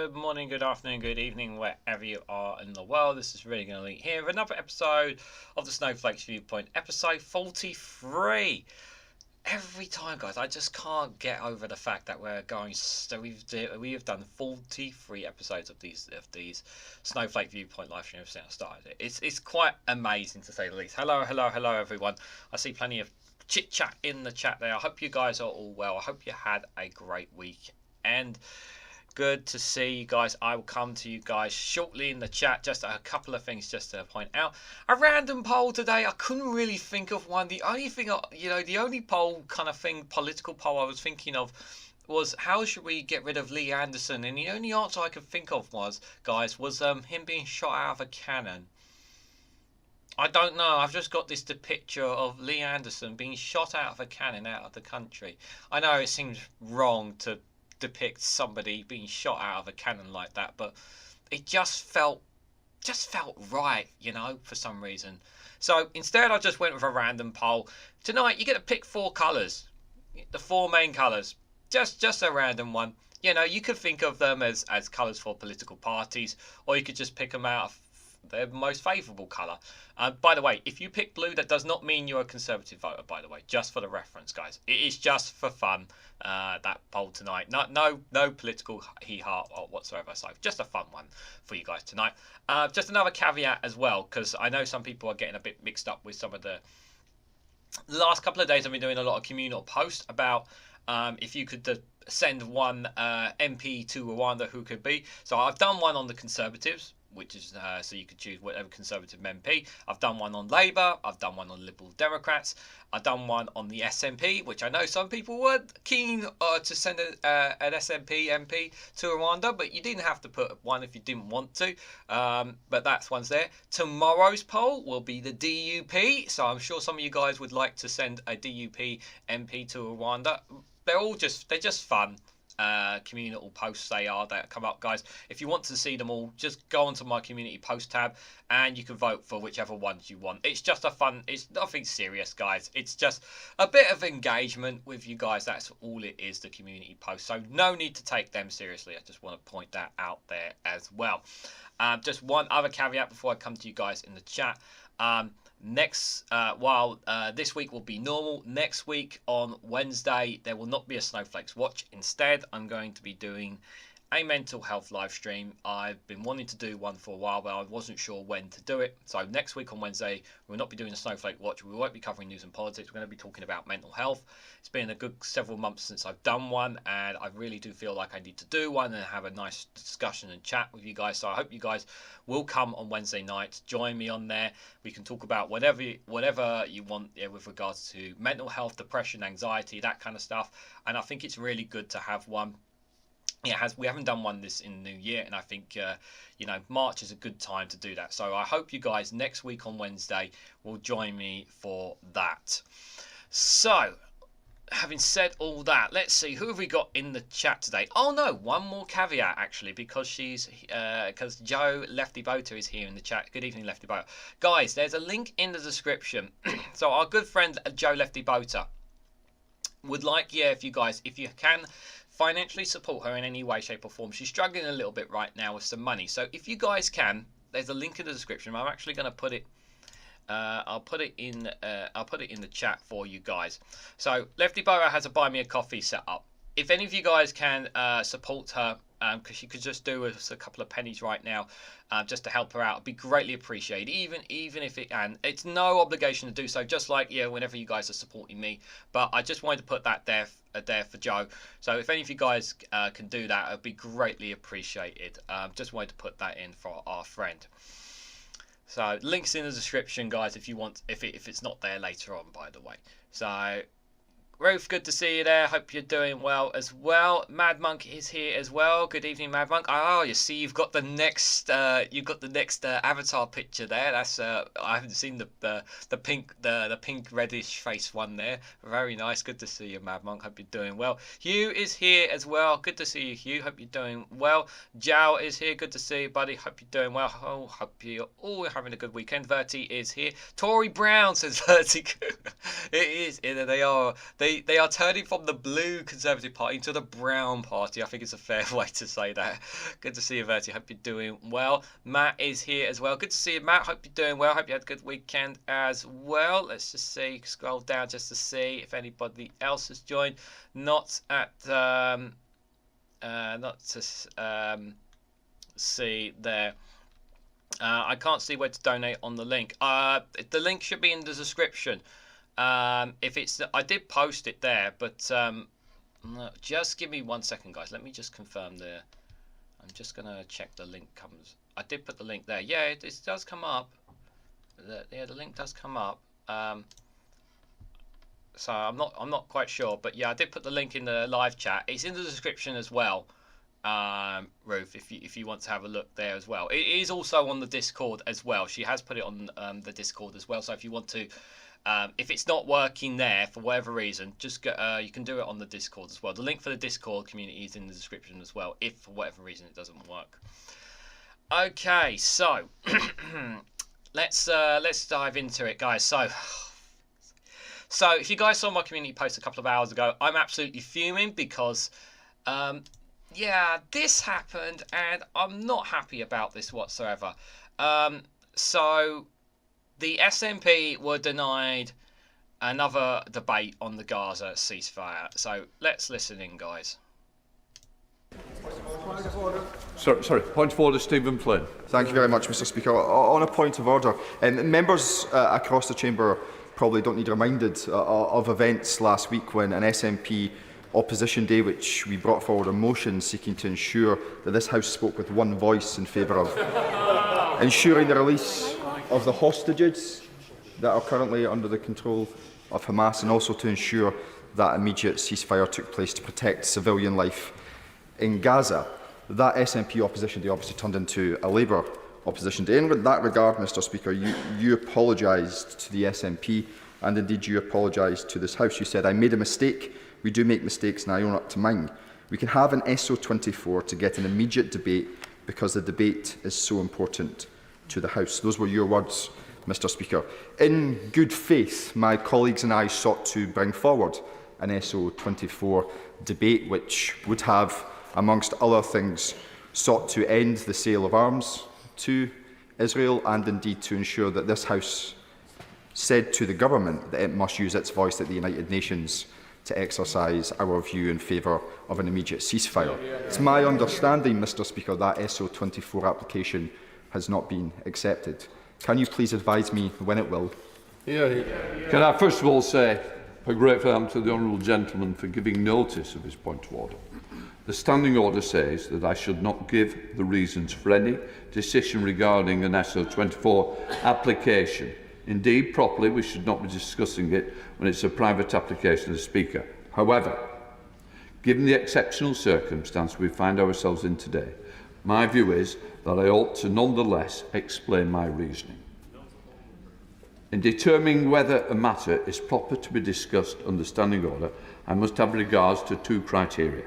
Good morning, good afternoon, good evening, wherever you are in the world. This is Reganelite here with another episode of the Snowflake Viewpoint, episode 43. Every time, guys, I just can't get over the fact that we're going. So we have done 43 episodes of these Snowflake Viewpoint live streams since I started it. It's quite amazing to say the least. Hello, everyone. I see plenty of chit chat in the chat there. I hope you guys are all well. I hope you had a great week and. Good to see you guys. I will come to you guys shortly in the chat. Just a couple of things just to point out. A random poll today. I couldn't really think of one. The only thing, the only poll kind of thing, political poll I was thinking of was how should we get rid of Lee Anderson? And the only answer I could think of was him being shot out of a cannon. I don't know. I've just got this picture of Lee Anderson being shot out of a cannon out of the country. I know it seems wrong to depict somebody being shot out of a cannon like that, but it just felt right, for some reason. So instead I just went with a random poll. Tonight you get to pick 4 colours, the 4 main colours, just a random one. You could think of them as colours for political parties, or you could just pick them out of their most favourable colour. By the way, if you pick blue, that does not mean you're a Conservative voter, by the way, just for the reference, guys. It is just for fun, that poll tonight. No political hee-haw whatsoever, so just a fun one for you guys tonight. Just another caveat as well, because I know some people are getting a bit mixed up with some of the last couple of days. I've been doing a lot of communal posts about if you could send one MP to Rwanda, who could be. So I've done one on the Conservatives, which is so you could choose whatever Conservative MP. I've done one on Labour. I've done one on Liberal Democrats. I've done one on the SNP, which I know some people were keen to send an SNP MP to Rwanda, but you didn't have to put one if you didn't want to. But that's one's there. Tomorrow's poll will be the DUP, so I'm sure some of you guys would like to send a DUP MP to Rwanda. They're just fun. Communal posts that come up, guys. If you want to see them all, just go onto my community post tab and you can vote for whichever ones you want. It's just it's nothing serious, guys. It's just a bit of engagement with you guys. That's all it is, the community post. So no need to take them seriously. I just want to point that out there as well. Just one other caveat before I come to you guys in the chat. While this week will be normal, next week on Wednesday there will not be a Snowflakes Watch. Instead, I'm going to be doing a mental health live stream. I've been wanting to do one for a while, but I wasn't sure when to do it. So next week on Wednesday, we'll not be doing a Snowflake Watch. We won't be covering news and politics. We're going to be talking about mental health. It's been a good several months since I've done one, and I really do feel like I need to do one and have a nice discussion and chat with you guys. So I hope you guys will come on Wednesday night. Join me on there. We can talk about whatever you want, with regards to mental health, depression, anxiety, that kind of stuff. And I think it's really good to have one. We haven't done one this in the new year, and I think March is a good time to do that. So I hope you guys next week on Wednesday will join me for that. So having said all that, let's see who have we got in the chat today. Oh no, one more caveat actually, because Joe Lefty Boater is here in the chat. Good evening, Lefty Boater. Guys, there's a link in the description. So our good friend Joe Lefty Boater would like, if you can financially support her in any way, shape or form. She's struggling a little bit right now with some money. So if you guys can, there's a link in the description. I'm actually going to put it I'll put it in the chat for you guys. So Lefty Boater has a buy me a coffee set up. If any of you guys can support her, because she could just do us a couple of pennies right now, just to help her out, it'd be greatly appreciated. Even if it's no obligation to do so. Just like whenever you guys are supporting me, but I just wanted to put that there for Joe. So if any of you guys can do that, it'd be greatly appreciated. Just wanted to put that in for our friend. So links in the description, guys, if you want, if it's not there later on, by the way. So Ruth, good to see you there. Hope you're doing well as well. Mad Monk is here as well. Good evening, Mad Monk. Oh, you see, you've got the next avatar picture there. That's I haven't seen the pink reddish face one there. Very nice. Good to see you, Mad Monk. Hope you're doing well. Hugh is here as well. Good to see you, Hugh. Hope you're doing well. Jow is here. Good to see you, buddy. Hope you're doing well. Oh, hope you're all having a good weekend. Verti is here. Tory Brown says Verti. It is. They They are turning from the blue Conservative Party to the brown party. I think it's a fair way to say that. Good to see you, Verti. Hope you're doing well. Matt is here as well. Good to see you, Matt. Hope you're doing well. Hope you had a good weekend as well. Let's just see. Scroll down just to see if anybody else has joined. Not to see there. I can't see where to donate on the link. The link should be in the description. If it's, I did post it there, but just give me 1 second, guys. Let me just confirm there. I'm just gonna check the link comes. I did put the link there. Yeah, it does come up. Yeah, the link does come up. So I'm not quite sure, but yeah, I did put the link in the live chat. It's in the description as well. Ruth, if you want to have a look there as well. It is also on the Discord as well. She has put it on the Discord as well. So if you want to, if it's not working there for whatever reason, just go, you can do it on the Discord as well. The link for the Discord community is in the description as well, if for whatever reason it doesn't work. Okay, so let's dive into it, guys. So if you guys saw my community post a couple of hours ago, I'm absolutely fuming because yeah, this happened, and I'm not happy about this whatsoever. So the SNP were denied another debate on the Gaza ceasefire. So let's listen in, guys. Sorry, point of order, Stephen Flynn. Thank you very much, Mr Speaker. On a point of order, members across the chamber probably don't need reminded of events last week when an SNP Opposition Day, which we brought forward a motion seeking to ensure that this House spoke with one voice in favour of ensuring the release of the hostages that are currently under the control of Hamas, and also to ensure that immediate ceasefire took place to protect civilian life in Gaza. That SNP Opposition Day obviously turned into a Labour Opposition Day. And in that regard, Mr Speaker, you apologised to the SNP, and indeed you apologised to this House. You said, "I made a mistake. We do make mistakes, and I own up to mine. We can have an SO24 to get an immediate debate because the debate is so important to the House." Those were your words, Mr Speaker. In good faith, my colleagues and I sought to bring forward an SO24 debate which would have, amongst other things, sought to end the sale of arms to Israel, and indeed to ensure that this House said to the government that it must use its voice at the United Nations to exercise our view in favour of an immediate ceasefire. It's my understanding, Mr Speaker, that SO24 application has not been accepted. Can you please advise me when it will? Can I first of all say a great thanks to the honourable gentleman for giving notice of his point of order. The standing order says that I should not give the reasons for any decision regarding an SO24 application. Indeed, properly, we should not be discussing it when it's a private application of the Speaker. However, given the exceptional circumstance we find ourselves in today, my view is that I ought to nonetheless explain my reasoning. In determining whether a matter is proper to be discussed under standing order, I must have regards to two criteria.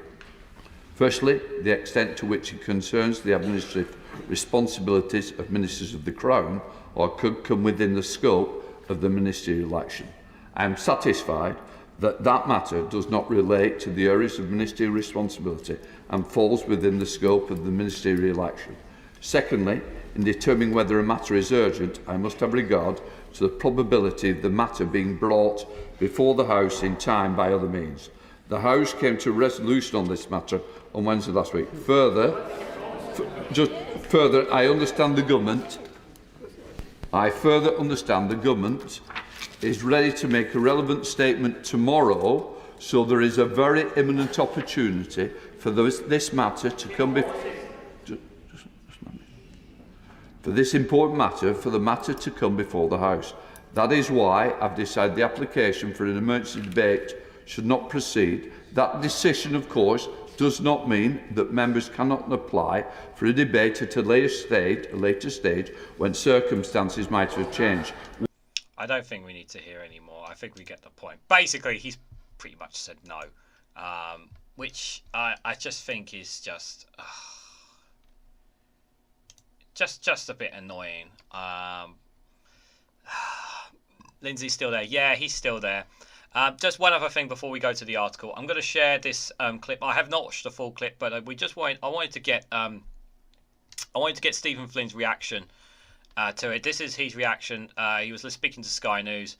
Firstly, the extent to which it concerns the administrative responsibilities of ministers of the Crown or could come within the scope of the ministerial action. I am satisfied that that matter does not relate to the areas of ministerial responsibility and falls within the scope of the ministerial action. Secondly, in determining whether a matter is urgent, I must have regard to the probability of the matter being brought before the House in time by other means. The House came to a resolution on this matter on Wednesday last week. Further, I understand the government. I further understand the government is ready to make a relevant statement tomorrow, so there is a very imminent opportunity for this matter to come before. For this important matter, for the matter to come before the House. That is why I've decided the application for an emergency debate should not proceed. That decision, of course, does not mean that members cannot apply for a debate at a later stage when circumstances might have changed. I don't think we need to hear any more. I think we get the point. Basically, he's pretty much said no, which I just think is just a bit annoying. Lindsay's still there. Yeah, he's still there. Just one other thing before we go to the article. I'm going to share this clip. I have not watched the full clip, but I wanted to get Stephen Flynn's reaction to it. This is his reaction. He was speaking to Sky News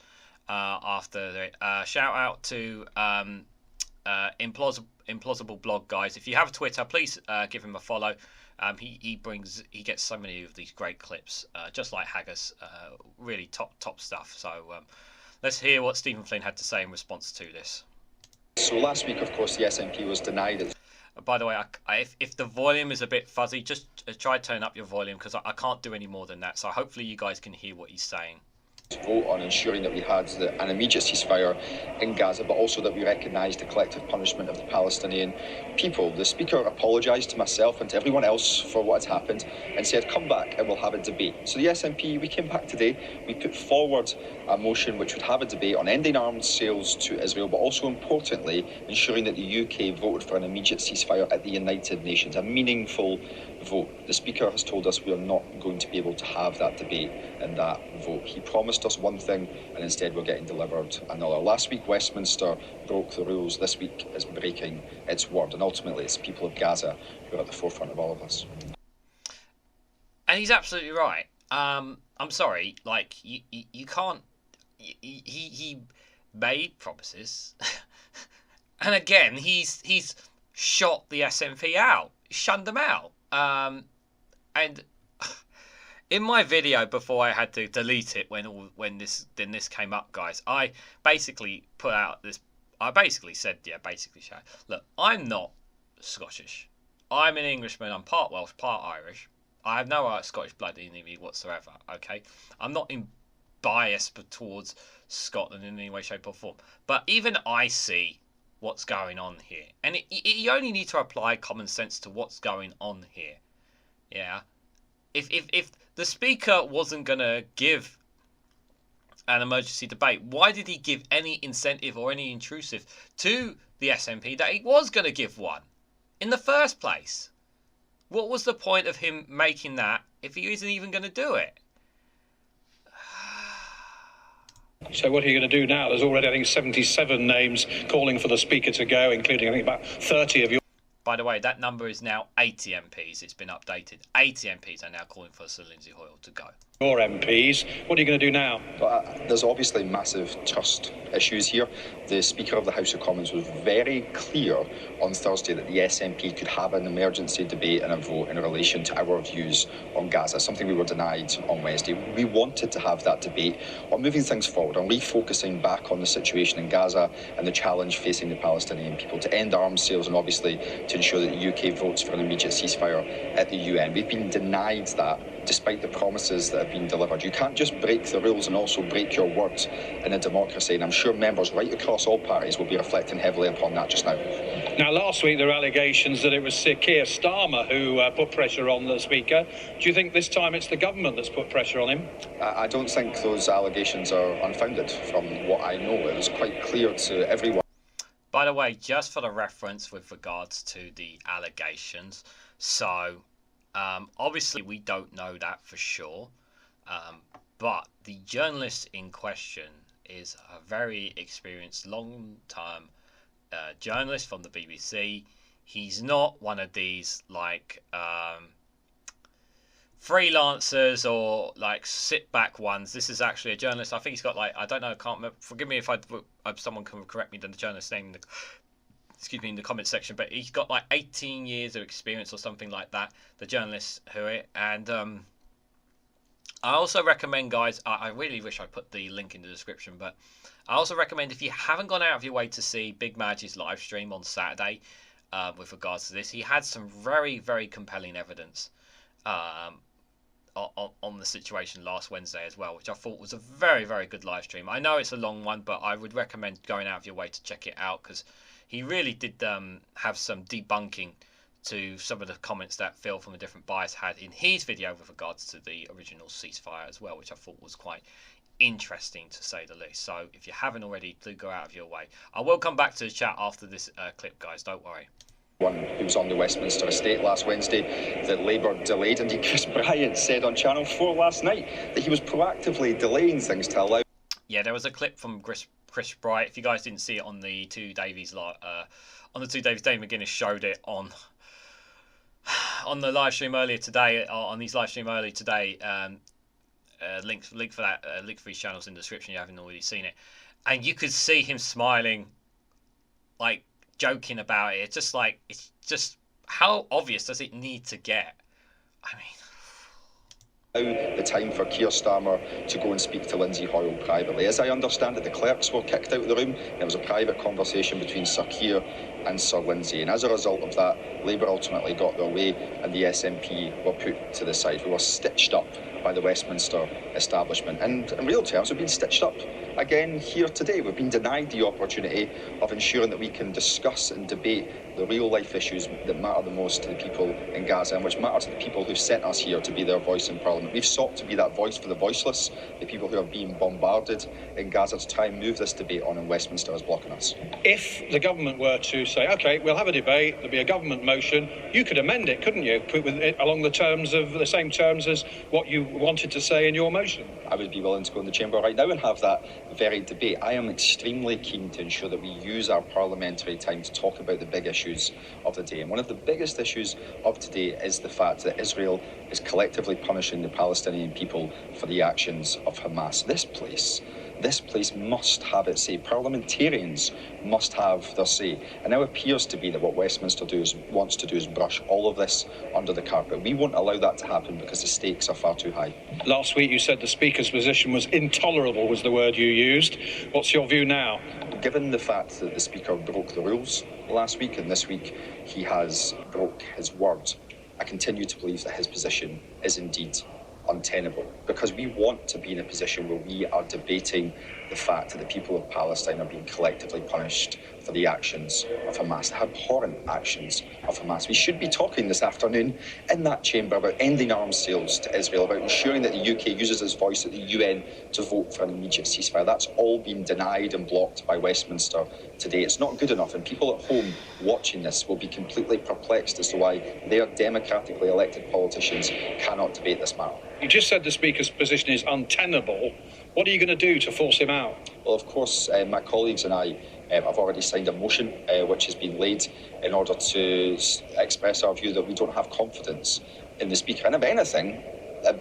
after the shout out to implausible blog guys. If you have a Twitter, please give him a follow. He gets so many of these great clips, just like Haggis. Really top stuff. So let's hear what Stephen Flynn had to say in response to this. So last week, of course, the SNP was denied it. By the way, if the volume is a bit fuzzy, just try to turn up your volume, because I can't do any more than that. So hopefully you guys can hear what he's saying. Vote on ensuring that we had an immediate ceasefire in Gaza, but also that we recognised the collective punishment of the Palestinian people. The Speaker apologised to myself and to everyone else for what had happened and said, come back and we'll have a debate. So the SNP, we came back today, we put forward a motion which would have a debate on ending arms sales to Israel, but also importantly, ensuring that the UK voted for an immediate ceasefire at the United Nations, a meaningful vote. The Speaker has told us we are not going to be able to have that debate and that vote. He promised us one thing and instead we're getting delivered another. Last week Westminster broke the rules. This week is breaking its word, and ultimately it's the people of Gaza who are at the forefront of all of this. And he's absolutely right. I'm sorry, like you can't. He made promises, and again he's shot the SNP out, shunned them out. And in my video before I had to delete it when this came up, guys, I basically put out this. I basically said, look, I'm not Scottish. I'm an Englishman. I'm part Welsh, part Irish. I have no Scottish blood in me whatsoever. Okay, I'm not biased towards Scotland in any way, shape, or form. But even I see what's going on here, and you only need to apply common sense to what's going on here. Yeah, if the Speaker wasn't gonna give an emergency debate, why did he give any incentive or any intrusive to the SNP that he was gonna give one in the first place? What was the point of him making that if he isn't even gonna do it? So what are you going to do now? There's already, I think, 77 names calling for the Speaker to go, including, I think, about 30 of your... By the way, that number is now 80 MPs. It's been updated. 80 MPs are now calling for Sir Lindsay Hoyle to go. Your MPs. What are you going to do now? There's obviously massive trust issues here. The Speaker of the House of Commons was very clear on Thursday that the SNP could have an emergency debate and a vote in relation to our views on Gaza, something we were denied on Wednesday. We wanted to have that debate on moving things forward, on refocusing back on the situation in Gaza and the challenge facing the Palestinian people, to end arms sales and obviously to ensure that the UK votes for an immediate ceasefire at the UN. We've been denied that despite the promises that have been delivered. You can't just break the rules and also break your word in a democracy, and I'm sure members right across all parties will be reflecting heavily upon that just now. Now, last week there were allegations that it was Sir Keir Starmer who put pressure on the Speaker. Do you think this time it's the government that's put pressure on him? I don't think those allegations are unfounded. From what I know, it was quite clear to everyone. By the way, just for the reference with regards to the allegations, so obviously we don't know that for sure, but the journalist in question is a very experienced long-term journalist from the BBC. He's not one of these like freelancers or like sit back ones. This is actually a journalist. I think he's got like, I don't know, I can't remember. Forgive me if someone can correct me, then the journalist's name in the comment section, but he's got like 18 years of experience or something like that, the journalist and I also recommend, guys, I really wish I put the link in the description, but I also recommend, if you haven't gone out of your way to see Big Madge's live stream on Saturday with regards to this, he had some very, very compelling evidence on the situation last Wednesday as well, which I thought was a very, very good live stream. I know it's a long one, but I would recommend going out of your way to check it out, because he really did have some debunking to some of the comments that Phil from A Different Bias had in his video with regards to the original ceasefire as well, which I thought was quite interesting to say the least. So if you haven't already, do go out of your way. I will come back to the chat after this clip, guys, don't worry. One who was on the Westminster estate last Wednesday that Labour delayed. Indeed, Chris Bryant said on Channel 4 last night that he was proactively delaying things to allow... Yeah, there was a clip from Chris Chris Bright. If you guys didn't see it on the Two Davies Dave McGuinness showed it on the live stream earlier today. Link for that, link for his channels in the description. You haven't already seen it, and you could see him smiling, like joking about it. It's just how obvious does it need to get? I mean. Now the time for Keir Starmer to go and speak to Lindsay Hoyle privately. As I understand it, the clerks were kicked out of the room. There was a private conversation between Sir Keir and Sir Lindsay, and as a result of that, Labour ultimately got their way and the SNP were put to the side. We were stitched up by the Westminster establishment, and in real terms we've been stitched up again here today. We've been denied the opportunity of ensuring that we can discuss and debate the real life issues that matter the most to the people in Gaza, and which matter to the people who sent us here to be their voice in Parliament. We've sought to be that voice for the voiceless, the people who are being bombarded in Gaza, to try and move this debate on, and Westminster is blocking us. If the government were to say, OK, we'll have a debate, there'll be a government motion, you could amend it, couldn't you? Put with it along the same terms as what you wanted to say in your motion. I would be willing to go in the chamber right now and have that very debate. I am extremely keen to ensure that we use our parliamentary time to talk about the big issues of the day. And one of the biggest issues of today is the fact that Israel is collectively punishing the Palestinian people for the actions of Hamas. This place must have its say. Parliamentarians must have their say. And now it appears to be that what Westminster wants to do is brush all of this under the carpet. We won't allow that to happen because the stakes are far too high. Last week you said the Speaker's position was intolerable, was the word you used. What's your view now? Given the fact that the Speaker broke the rules last week, and this week he has broke his word, I continue to believe that his position is indeed untenable, because we want to be in a position where we are debating the fact that the people of Palestine are being collectively punished for the actions of Hamas, the abhorrent actions of Hamas. We should be talking this afternoon in that chamber about ending arms sales to Israel, about ensuring that the UK uses its voice at the UN to vote for an immediate ceasefire. That's all been denied and blocked by Westminster today. It's not good enough, and people at home watching this will be completely perplexed as to why their democratically elected politicians cannot debate this matter. You just said the Speaker's position is untenable. What are you going to do to force him out? Well, of course, my colleagues and I have already signed a motion which has been laid in order to express our view that we don't have confidence in the Speaker. And if anything,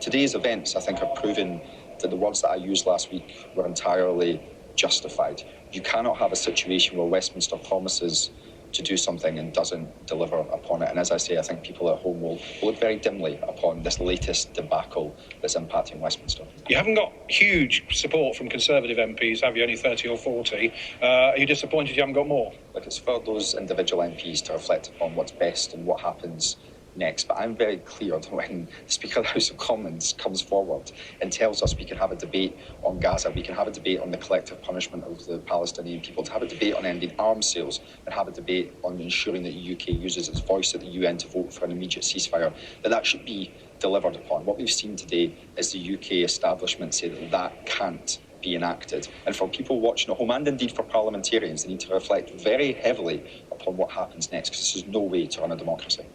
today's events, I think, have proven that the words that I used last week were entirely justified. You cannot have a situation where Westminster promises to do something and doesn't deliver upon it. And as I say, I think people at home will look very dimly upon this latest debacle that's impacting Westminster. You haven't got huge support from Conservative MPs, have you? Only 30 or 40. Are you disappointed you haven't got more? Look, it's for those individual MPs to reflect upon what's best and what happens next. But I'm very clear that when the Speaker of the House of Commons comes forward and tells us we can have a debate on Gaza, we can have a debate on the collective punishment of the Palestinian people, to have a debate on ending arms sales, and have a debate on ensuring that the UK uses its voice at the UN to vote for an immediate ceasefire, that should be delivered upon. What we've seen today is the UK establishment say that can't be enacted. And for people watching at home, and indeed for parliamentarians, they need to reflect very heavily upon what happens next, because this is no way to run a democracy.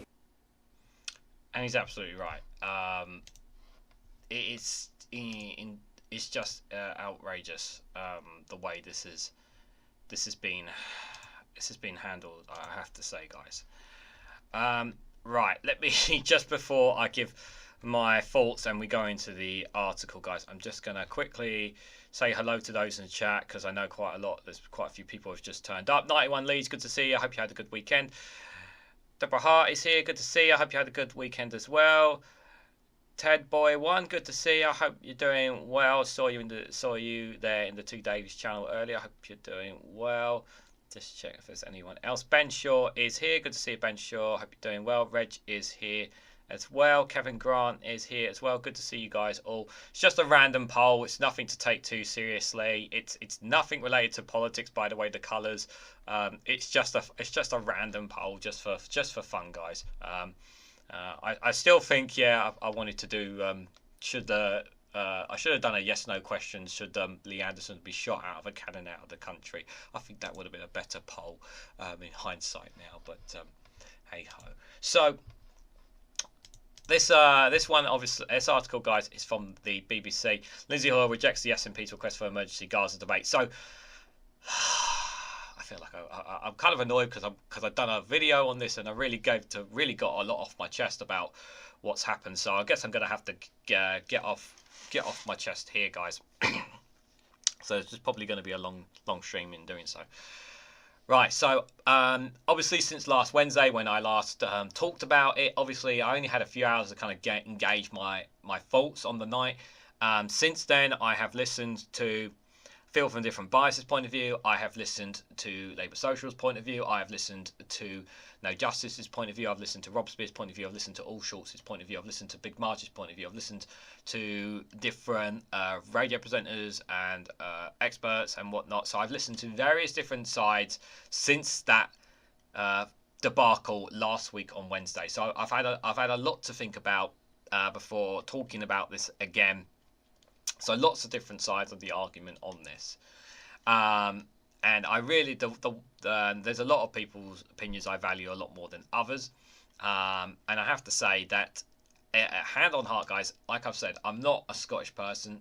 And he's absolutely right. It's just outrageous the way this has been handled. I have to say, guys. Right, let me just before I give my thoughts and we go into the article, guys, I'm just gonna quickly say hello to those in the chat, because I know there's quite a few people who've just turned up. 91 Leeds, good to see you. I hope you had a good weekend. Deborah Hart is here. Good to see you. I hope you had a good weekend as well. Ted Boy 1, good to see you. I hope you're doing well. Saw you there in the Two Davies channel earlier. I hope you're doing well. Just check if there's anyone else. Ben Shaw is here. Good to see you, Ben Shaw. I hope you're doing well. Reg is here as well. Kevin Grant is here as well. Good to see you guys all. It's just a random poll. It's nothing to take too seriously. It's nothing related to politics, by the way. The colours. It's just a random poll, just for fun, guys. I still think, yeah, I wanted to do. I should have done a yes/no question. Should Lee Anderson be shot out of a cannon out of the country? I think that would have been a better poll in hindsight now. But hey ho. So this one, obviously, this article, guys, is from the BBC. Lindsay Hoyle rejects the SNP's request for emergency Gaza debate. So I feel like I'm kind of annoyed because I've done a video on this and I really got a lot off my chest about what's happened. So I guess I'm gonna have to get off my chest here, guys. So it's just probably going to be a long stream in doing so. Right, so obviously since last Wednesday when I last talked about it, obviously I only had a few hours to kind of engage my thoughts on the night. Since then, I have listened to Phil from Different Biases' point of view. I have listened to Labour Social's point of view. I have listened to No Justice's point of view. I've listened to Rob Spear's point of view. I've listened to All Shorts' point of view. I've listened to Big Marge's point of view. I've listened to different radio presenters and experts and whatnot. So I've listened to various different sides since that debacle last week on Wednesday. So I've had a lot to think about before talking about this again. So lots of different sides of the argument on this, and I really there's a lot of people's opinions I value a lot more than others, and I have to say that, hand on heart, guys, like I've said, I'm not a Scottish person.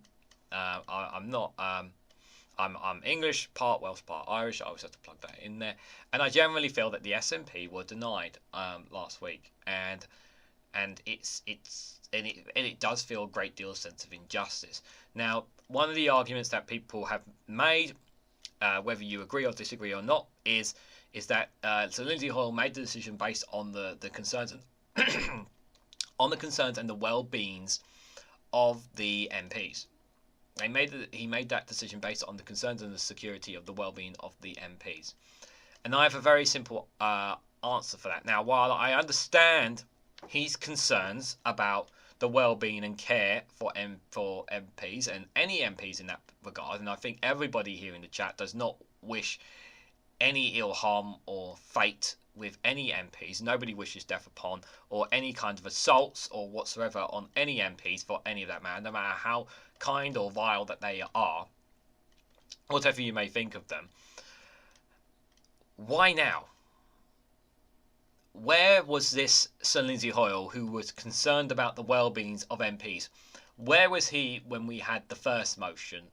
I'm not. I'm English, part Welsh, part Irish. I always have to plug that in there, and I generally feel that the SNP were denied last week, and it does feel a great deal of sense of injustice. Now, one of the arguments that people have made, whether you agree or disagree or not, is that so Lindsay Hoyle made the decision based on the concerns and on the concerns and the well-beings of the MPs. He made that decision based on the concerns and the security of the well-being of the MPs. And I have a very simple answer for that. Now, while I understand his concerns about the well-being and care for MPs and any MPs in that regard, and I think everybody here in the chat does not wish any ill harm or fate with any MPs. Nobody wishes death upon or any kind of assaults or whatsoever on any MPs for any of that matter, no matter how kind or vile that they are, whatever you may think of them. Why now? Where was this Sir Lindsay Hoyle, who was concerned about the well-beings of MPs? Where was he when we had the first motion?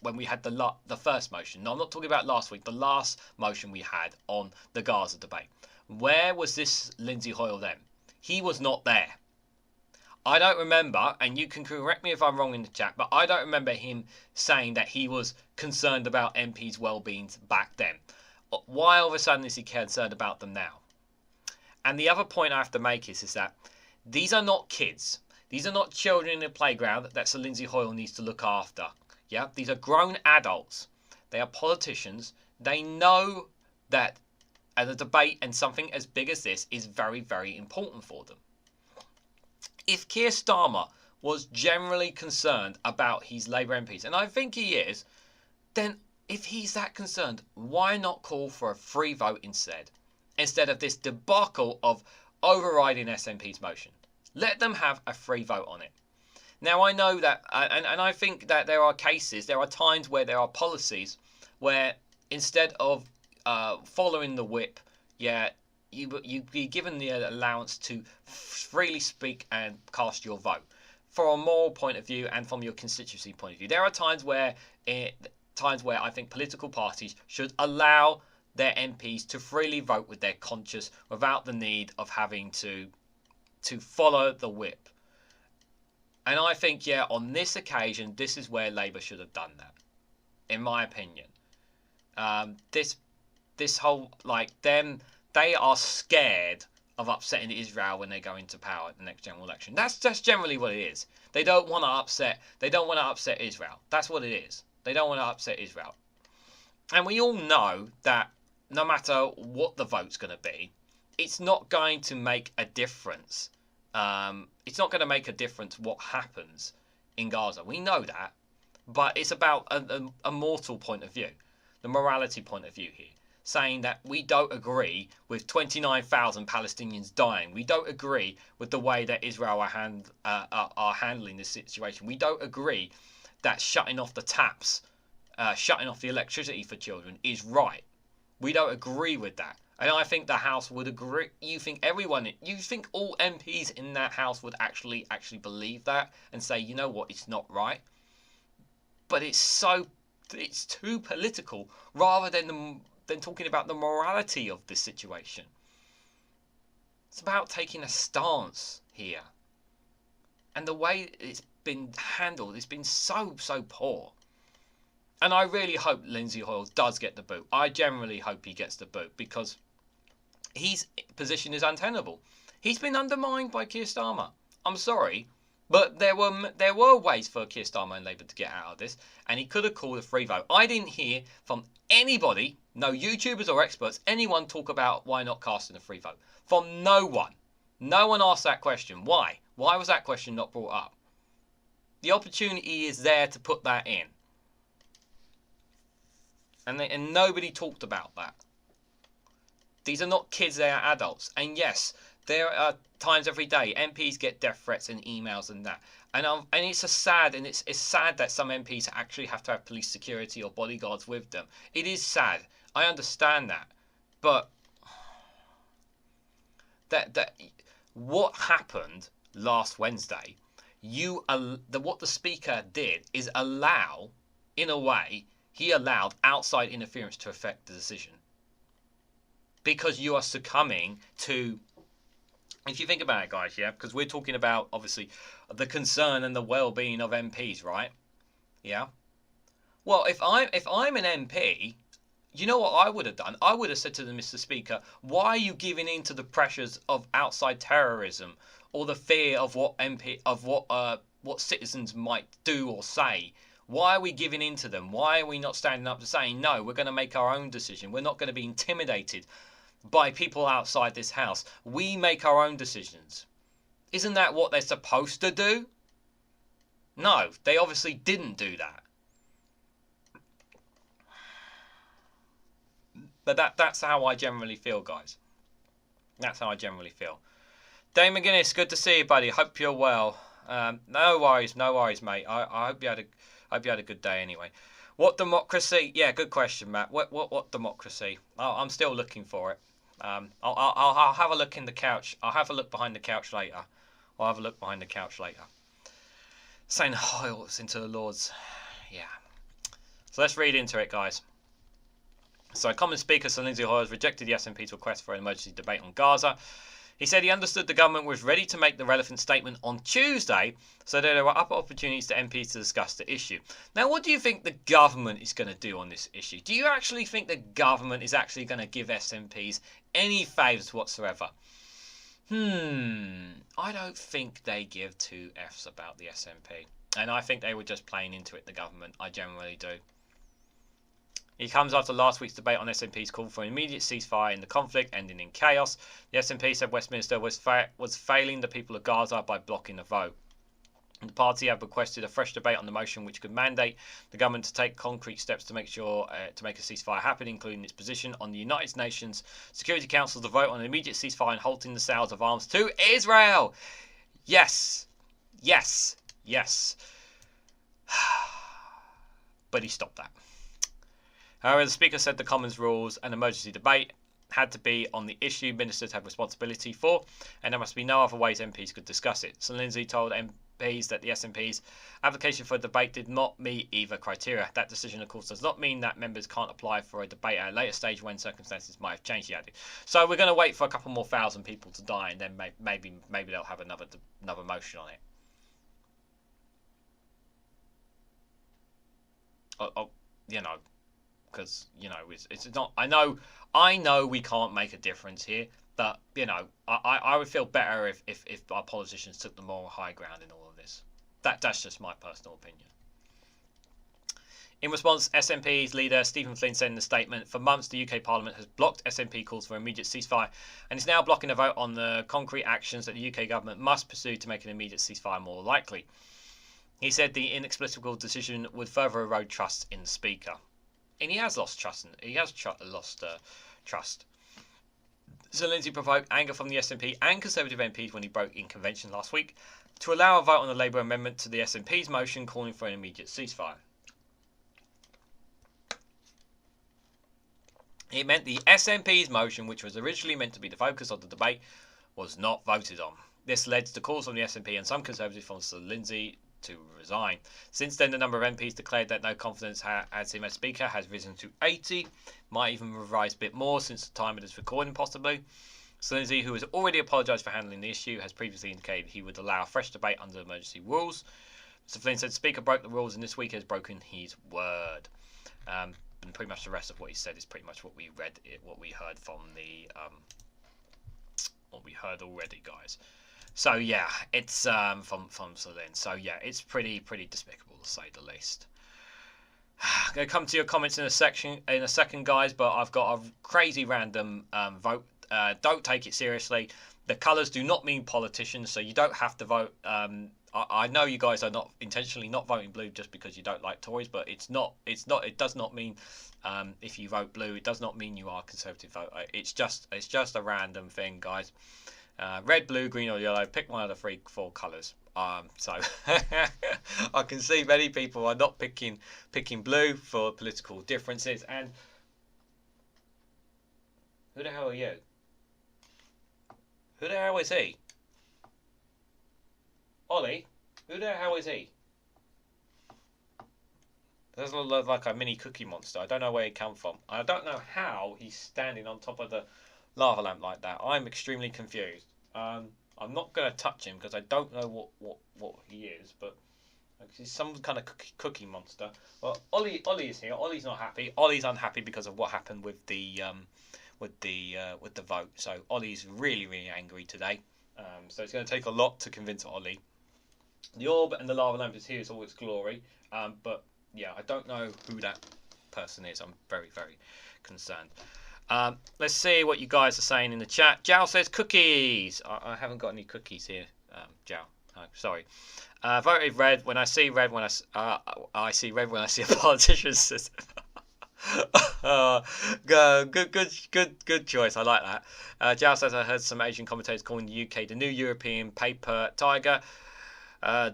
When we had the first motion? No, I'm not talking about last week. The last motion we had on the Gaza debate. Where was this Lindsay Hoyle then? He was not there. I don't remember, and you can correct me if I'm wrong in the chat, but I don't remember him saying that he was concerned about MPs' well-beings back then. Why all of a sudden is he concerned about them now? And the other point I have to make is that these are not kids. These are not children in the playground that Sir Lindsay Hoyle needs to look after. Yeah, these are grown adults. They are politicians. They know that a debate and something as big as this is very, very important for them. If Keir Starmer was generally concerned about his Labour MPs, and I think he is, then if he's that concerned, why not call for a free vote instead of this debacle of overriding SNP's motion? Let them have a free vote on it. Now, I know that, and I think that there are times where there are policies where instead of following the whip, you'd be given the allowance to freely speak and cast your vote from a moral point of view and from your constituency point of view. There are times where I think political parties should allow their MPs to freely vote with their conscience without the need of having to follow the whip. And I think, on this occasion, this is where Labour should have done that, in my opinion. This whole, they are scared of upsetting Israel when they go into power at the next general election. That's generally what it is. They don't want to upset Israel. That's what it is. They don't want to upset Israel. And we all know that no matter what the vote's going to be, it's not going to make a difference. It's not going to make a difference what happens in Gaza. We know that. But it's about a moral point of view, the morality point of view here, saying that we don't agree with 29,000 Palestinians dying. We don't agree with the way that Israel are handling this situation. We don't agree that shutting off the taps, shutting off the electricity for children is right. We don't agree with that. And I think the House would agree. You think all MPs in that House would actually believe that and say, you know what, it's not right. But it's so it's too political rather than talking about the morality of this situation. It's about taking a stance here. And the way it's been handled, it's been so poor. And I really hope Lindsay Hoyle does get the boot. I generally hope he gets the boot because his position is untenable. He's been undermined by Keir Starmer. I'm sorry, but there were ways for Keir Starmer and Labour to get out of this, and he could have called a free vote. I didn't hear from anybody, no YouTubers or experts, anyone talk about why not casting a free vote. From no one. No one asked that question. Why? Why was that question not brought up? The opportunity is there to put that in. And nobody talked about that. These are not kids, they are adults. And yes, there are times every day MPs get death threats and emails and that. And it's sad that some MPs actually have to have police security or bodyguards with them. It is sad. I understand that. But what happened last Wednesday, what the Speaker did is allow, in a way, he allowed outside interference to affect the decision. Because you are succumbing to, if you think about it, guys, yeah, because we're talking about, obviously, the concern and the well-being of MPs, right? Yeah? Well, if I'm an MP, you know what I would have done? I would have said to them, Mr. Speaker, why are you giving in to the pressures of outside terrorism or the fear of what citizens might do or say? Why are we giving in to them? Why are we not standing up to saying, no, we're going to make our own decision. We're not going to be intimidated by people outside this house. We make our own decisions. Isn't that what they're supposed to do? No, they obviously didn't do that. But that's how I generally feel, guys. That's how I generally feel. Dave McGuinness, good to see you, buddy. Hope you're well. No worries, mate. I hope you had a good day anyway. What democracy? Yeah, good question, Matt. What democracy? Oh, I'm still looking for it. I'll have a look in the couch. I'll have a look behind the couch later. Saying Hoyles into the Lords. Yeah. So let's read into it, guys. So Commons Speaker Sir Lindsay Hoyle has rejected the SNP's request for an emergency debate on Gaza. He said he understood the government was ready to make the relevant statement on Tuesday, so that there were upper opportunities to MPs to discuss the issue. Now, what do you think the government is going to do on this issue? Do you actually think the government is actually going to give SNPs any favours whatsoever? I don't think they give two Fs about the SNP. And I think they were just playing into it, the government. I generally do. He comes after last week's debate on SNP's call for an immediate ceasefire in the conflict, ending in chaos. The SNP said Westminster was failing the people of Gaza by blocking the vote. The party have requested a fresh debate on the motion, which could mandate the government to take concrete steps to make a ceasefire happen, including its position on the United Nations Security Council to vote on an immediate ceasefire and halting the sales of arms to Israel. Yes. But he stopped that. However, the Speaker said the Commons rules and emergency debate had to be on the issue ministers have responsibility for, and there must be no other ways MPs could discuss it. So Lindsay told MPs that the SNP's application for a debate did not meet either criteria. That decision, of course, does not mean that members can't apply for a debate at a later stage when circumstances might have changed, he added. So we're going to wait for a couple more thousand people to die, and then maybe they'll have another motion on it. Because it's not. I know we can't make a difference here, but I would feel better if our politicians took the moral high ground in all of this. That's just my personal opinion. In response, SNP's leader Stephen Flynn said in a statement, for months the UK Parliament has blocked SNP calls for immediate ceasefire and is now blocking a vote on the concrete actions that the UK government must pursue to make an immediate ceasefire more likely. He said the inexplicable decision would further erode trust in the Speaker. And he has lost trust. Trust. So Lindsay provoked anger from the SNP and Conservative MPs when he broke in convention last week to allow a vote on the Labour amendment to the SNP's motion calling for an immediate ceasefire. It meant the SNP's motion, which was originally meant to be the focus of the debate, was not voted on. This led to calls from the SNP and some Conservatives from Sir Lindsay to resign. Since then, the number of MPs declared that no confidence as him as Speaker has risen to 80, might even rise a bit more since the time of this recording possibly. So Lindsay, who has already apologised for handling the issue, has previously indicated he would allow fresh debate under emergency rules. Mr Flynn said the Speaker broke the rules and this week has broken his word. And pretty much the rest of what he said is pretty much what we heard from the what we heard already, guys. So yeah, it's from Flynn. So yeah, it's pretty despicable to say the least. I'm going to come to your comments in a second, guys, but I've got a crazy random vote. Don't take it seriously. The colours do not mean politicians, so you don't have to vote. I know you guys are not intentionally not voting blue just because you don't like Tories, but it does not mean if you vote blue, it does not mean you are a Conservative voter. It's just a random thing, guys. Red, blue, green, or yellow. Pick one of the 4 colours. So I can see many people are not picking blue for political differences. And who the hell are you? Who the hell is he? Ollie? Who the hell is he? Doesn't look like a mini cookie monster. I don't know where he come from. I don't know how he's standing on top of the lava lamp like that. I'm extremely confused. I'm not going to touch him because I don't know what he is, but he's some kind of cookie monster. Well, Ollie is here. Ollie's not happy. Ollie's unhappy because of what happened with the vote. So Ollie's really angry today. So it's going to take a lot to convince Ollie. The orb and the lava lamp is here in all its glory. But yeah, I don't know who that person is. I'm very concerned. Let's see what you guys are saying in the chat. Jao says cookies. I haven't got any cookies here, Jao. Oh, sorry. Voted red. When I see red, I see red when I see a politician. Says good choice. I like that. Jao says I heard some Asian commentators calling the UK the new European paper tiger.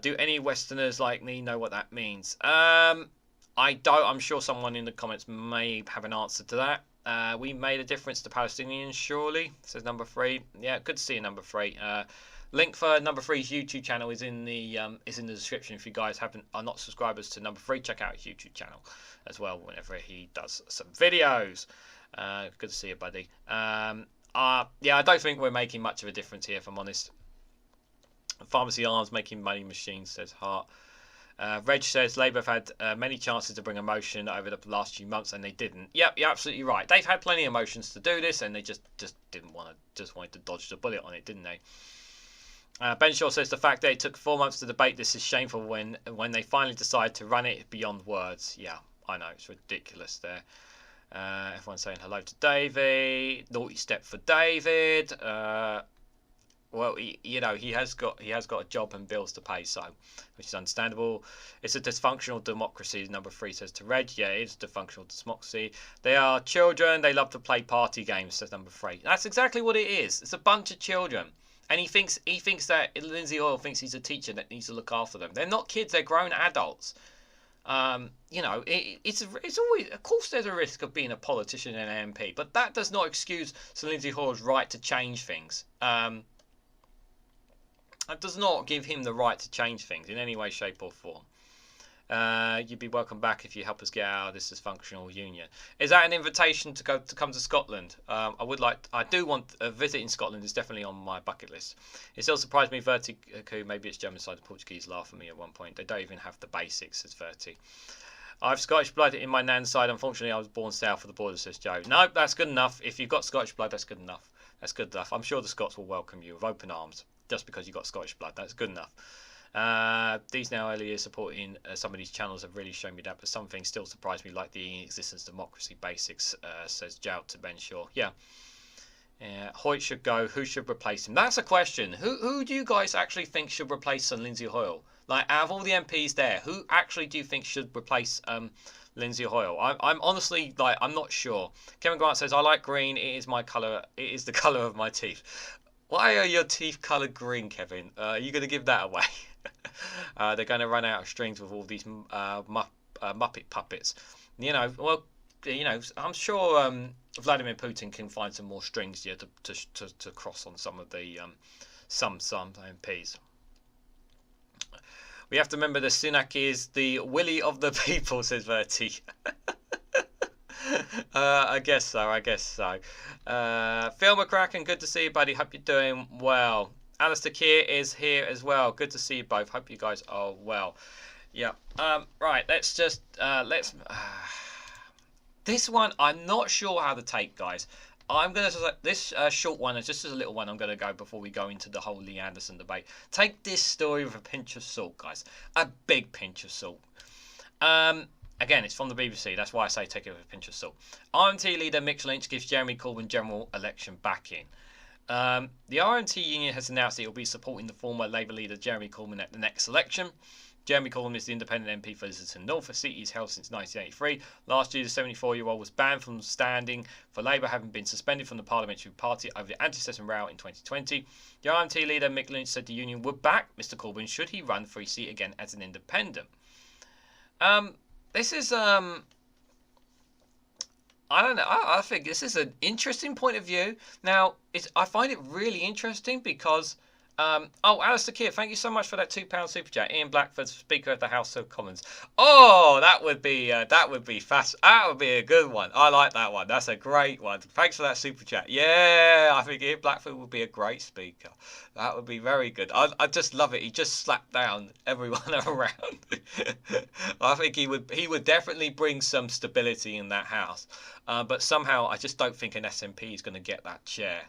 Do any Westerners like me know what that means? I don't. I'm sure someone in the comments may have an answer to that. We made a difference to Palestinians, surely, says number 3. Yeah, good to see you, number 3. Link for number 3's YouTube channel is in the description. If you guys are not subscribers to number 3, check out his YouTube channel as well whenever he does some videos. Good to see you, buddy. Yeah, I don't think we're making much of a difference here, if I'm honest. Pharmacy arms making money machines, says Hart. Reg says Labour have had many chances to bring a motion over the last few months and they didn't. Yep, you're absolutely right. They've had plenty of motions to do this and they just didn't want to, just wanted to dodge the bullet on it, didn't they? Ben Shaw says the fact that it took 4 months to debate this is shameful when they finally decide to run it beyond words. Yeah, I know, it's ridiculous there. Everyone's saying hello to David. Naughty step for David. Well, he has got a job and bills to pay, so which is understandable. It's a dysfunctional democracy, number 3 says to Reg. Yeah, it's a dysfunctional democracy. They are children. They love to play party games, says number 3. That's exactly what it is. It's a bunch of children. And he thinks that Lindsay Hoyle thinks he's a teacher that needs to look after them. They're not kids. They're grown adults. It's always, of course, there's a risk of being a politician and an MP, but that does not excuse Sir Lindsay Hoyle's right to change things. That does not give him the right to change things in any way, shape, or form. You'd be welcome back if you help us get out of this dysfunctional union. Is that an invitation to come to Scotland? I do want a visit in Scotland. Is definitely on my bucket list. It still surprised me, Verti, maybe it's German side, the Portuguese laugh at me at one point. They don't even have the basics, says Verti. I have Scottish blood in my nan's side. Unfortunately, I was born south of the border, says Joe. No, that's good enough. If you've got Scottish blood, that's good enough. That's good enough. I'm sure the Scots will welcome you with open arms just because you've got Scottish blood. That's good enough. These now early years supporting some of these channels have really shown me that, but some things still surprise me, like the existence of democracy basics, says Jout to Ben Shaw. Yeah. Hoyt should go. Who should replace him? That's a question. Who do you guys actually think should replace Lindsay Hoyle? Like, out of all the MPs there, who actually do you think should replace Lindsay Hoyle? I'm honestly, I'm not sure. Kevin Grant says, I like green. It is my colour. It is the colour of my teeth. Why are your teeth coloured green, Kevin? Are you going to give that away? They're going to run out of strings with all these Muppet puppets. I'm sure Vladimir Putin can find some more strings here to cross on some of the some MPs. We have to remember that Sunak is the Willie of the people, says Verti. I guess so. Phil McCracken, good to see you, buddy. Hope you're doing well. Alistair Keir is here as well. Good to see you both. Hope you guys are well. Yeah. Right. Let's just this one I'm not sure how to take, guys. I'm gonna this short one is just a little one. I'm gonna go before we go into the whole Lee Anderson debate. Take this story with a pinch of salt, guys. A big pinch of salt. Again, it's from the BBC. That's why I say take it with a pinch of salt. RMT leader Mick Lynch gives Jeremy Corbyn general election backing. The RMT union has announced that it will be supporting the former Labour leader Jeremy Corbyn at the next election. Jeremy Corbyn is the independent MP for Islington North, a seat he's held since 1983. Last year, the 74-year-old was banned from standing for Labour, having been suspended from the parliamentary party over the antisemitism row in 2020. The RMT leader Mick Lynch said the union would back Mr Corbyn should he run for his seat again as an independent. This is I don't know. I think this is an interesting point of view. Now, I find it really interesting because Alistair Keir, thank you so much for that £2 super chat. Ian Blackford, Speaker of the House of Commons. Oh, that would be fast. That would be a good one. I like that one. That's a great one. Thanks for that super chat. Yeah, I think Ian Blackford would be a great speaker. That would be very good. I just love it. He just slapped down everyone around. I think he would definitely bring some stability in that house. But somehow I just don't think an SNP is going to get that chair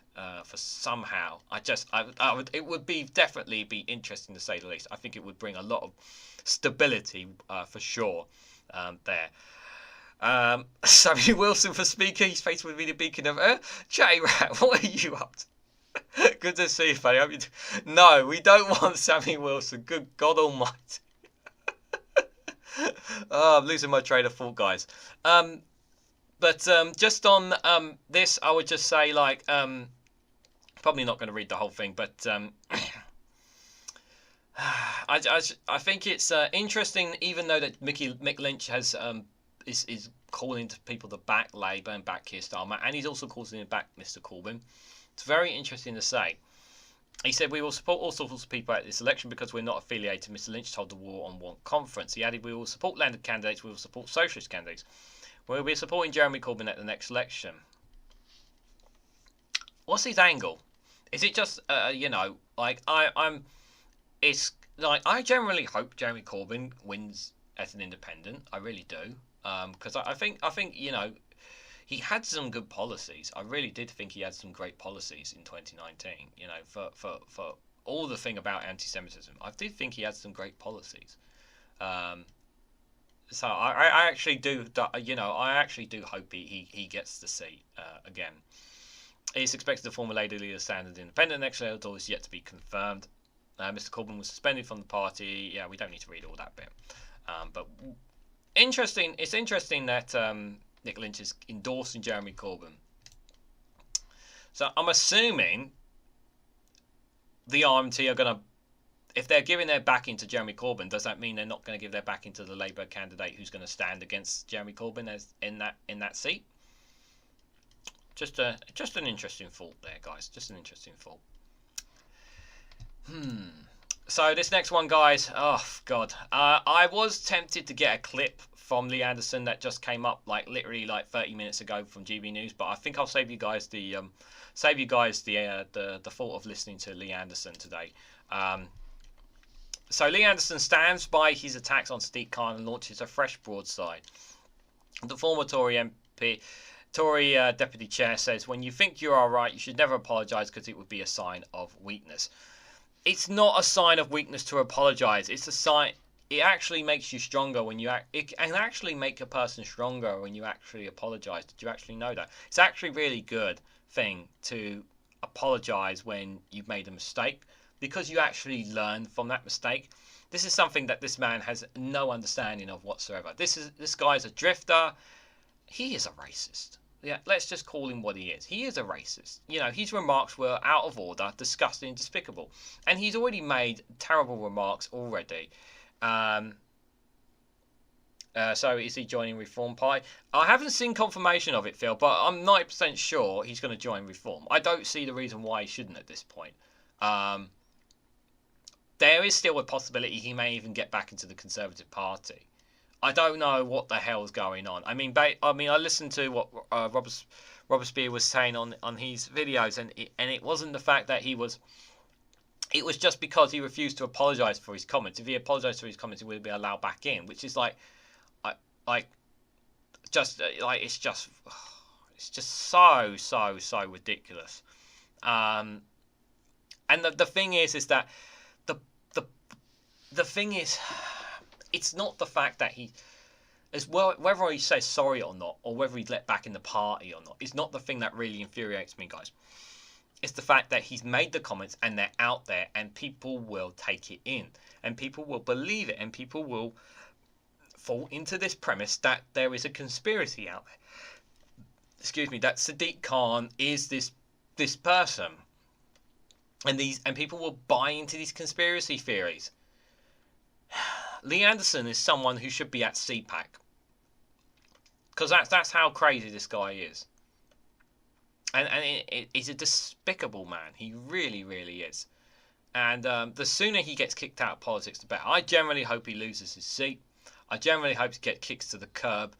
for somehow. It would definitely be interesting to say the least. I think it would bring a lot of stability for sure there. Sammy Wilson for Speaker. His face would be the beacon of earth. J-Rat, what are you up to? Good to see you, buddy. No, we don't want Sammy Wilson. Good God Almighty. Oh, I'm losing my train of thought, guys. But just on this, I would just say, like, probably not going to read the whole thing, but I think it's interesting, even though that Mick Lynch has is calling to people to back Labour and back Keir Starmer, and he's also calling to back Mr Corbyn. It's very interesting to say. He said, we will support all sorts of people at this election because we're not affiliated, Mr Lynch told the War on Want conference. He added, we will support landed candidates, we will support socialist candidates. We'll be supporting Jeremy Corbyn at the next election. What's his angle? Is it just, like, it's like, I generally hope Jeremy Corbyn wins as an independent. I really do. Because I think, he had some good policies. I really did think he had some great policies in 2019. For all the thing about anti-Semitism, I did think he had some great policies. So I actually do. I actually do hope he gets the seat again. It's expected the former Labour leader standard independent next year, although is yet to be confirmed. Mr Corbyn was suspended from the party. Yeah, we don't need to read all that bit. But interesting. It's interesting that Mick Lynch is endorsing Jeremy Corbyn. So I'm assuming the RMT are going to, if they're giving their backing to Jeremy Corbyn, does that mean they're not going to give their backing to the Labour candidate who's going to stand against Jeremy Corbyn as in that seat? Just an interesting thought there, guys. Just an interesting thought. So this next one, guys. Oh God, I was tempted to get a clip from Lee Anderson that just came up literally 30 minutes ago from GB News, but I think I'll save you guys the thought of listening to Lee Anderson today. So Lee Anderson stands by his attacks on Sadiq Khan and launches a fresh broadside. The former Tory deputy chair says, when you think you are right, you should never apologise because it would be a sign of weakness. It's not a sign of weakness to apologise. It's a sign. It actually makes you stronger when you it can actually make a person stronger when you actually apologise. Did you actually know that? It's actually a really good thing to apologise when you've made a mistake, because you actually learn from that mistake. This is something that this man has no understanding of whatsoever. This guy's a drifter. He is a racist. Yeah, let's just call him what he is. He is a racist. His remarks were out of order, disgusting, and despicable. And he's already made terrible remarks already. So is he joining Reform Party? I haven't seen confirmation of it, Phil, but I'm 90% sure he's going to join Reform. I don't see the reason why he shouldn't at this point. there is still a possibility he may even get back into the Conservative Party. I don't know what the hell's going on. I mean, I listened to what Robespierre was saying on his videos, and it wasn't the fact that he was. It was just because he refused to apologise for his comments. If he apologised for his comments, he would be allowed back in, which is it's just so ridiculous. And the thing is that the thing is, it's not the fact that he, as well, whether he says sorry or not, or whether he's let back in the party or not, it's not the thing that really infuriates me, guys. It's the fact that he's made the comments and they're out there, and people will take it in, and people will believe it, and people will fall into this premise that there is a conspiracy out there. Excuse me, that Sadiq Khan is this person, and people will buy into these conspiracy theories. Lee Anderson is someone who should be at CPAC, because that's how crazy this guy is, and he's a despicable man. He really is, and the sooner he gets kicked out of politics, the better. I generally hope he loses his seat. I generally hope to get kicked to the curb.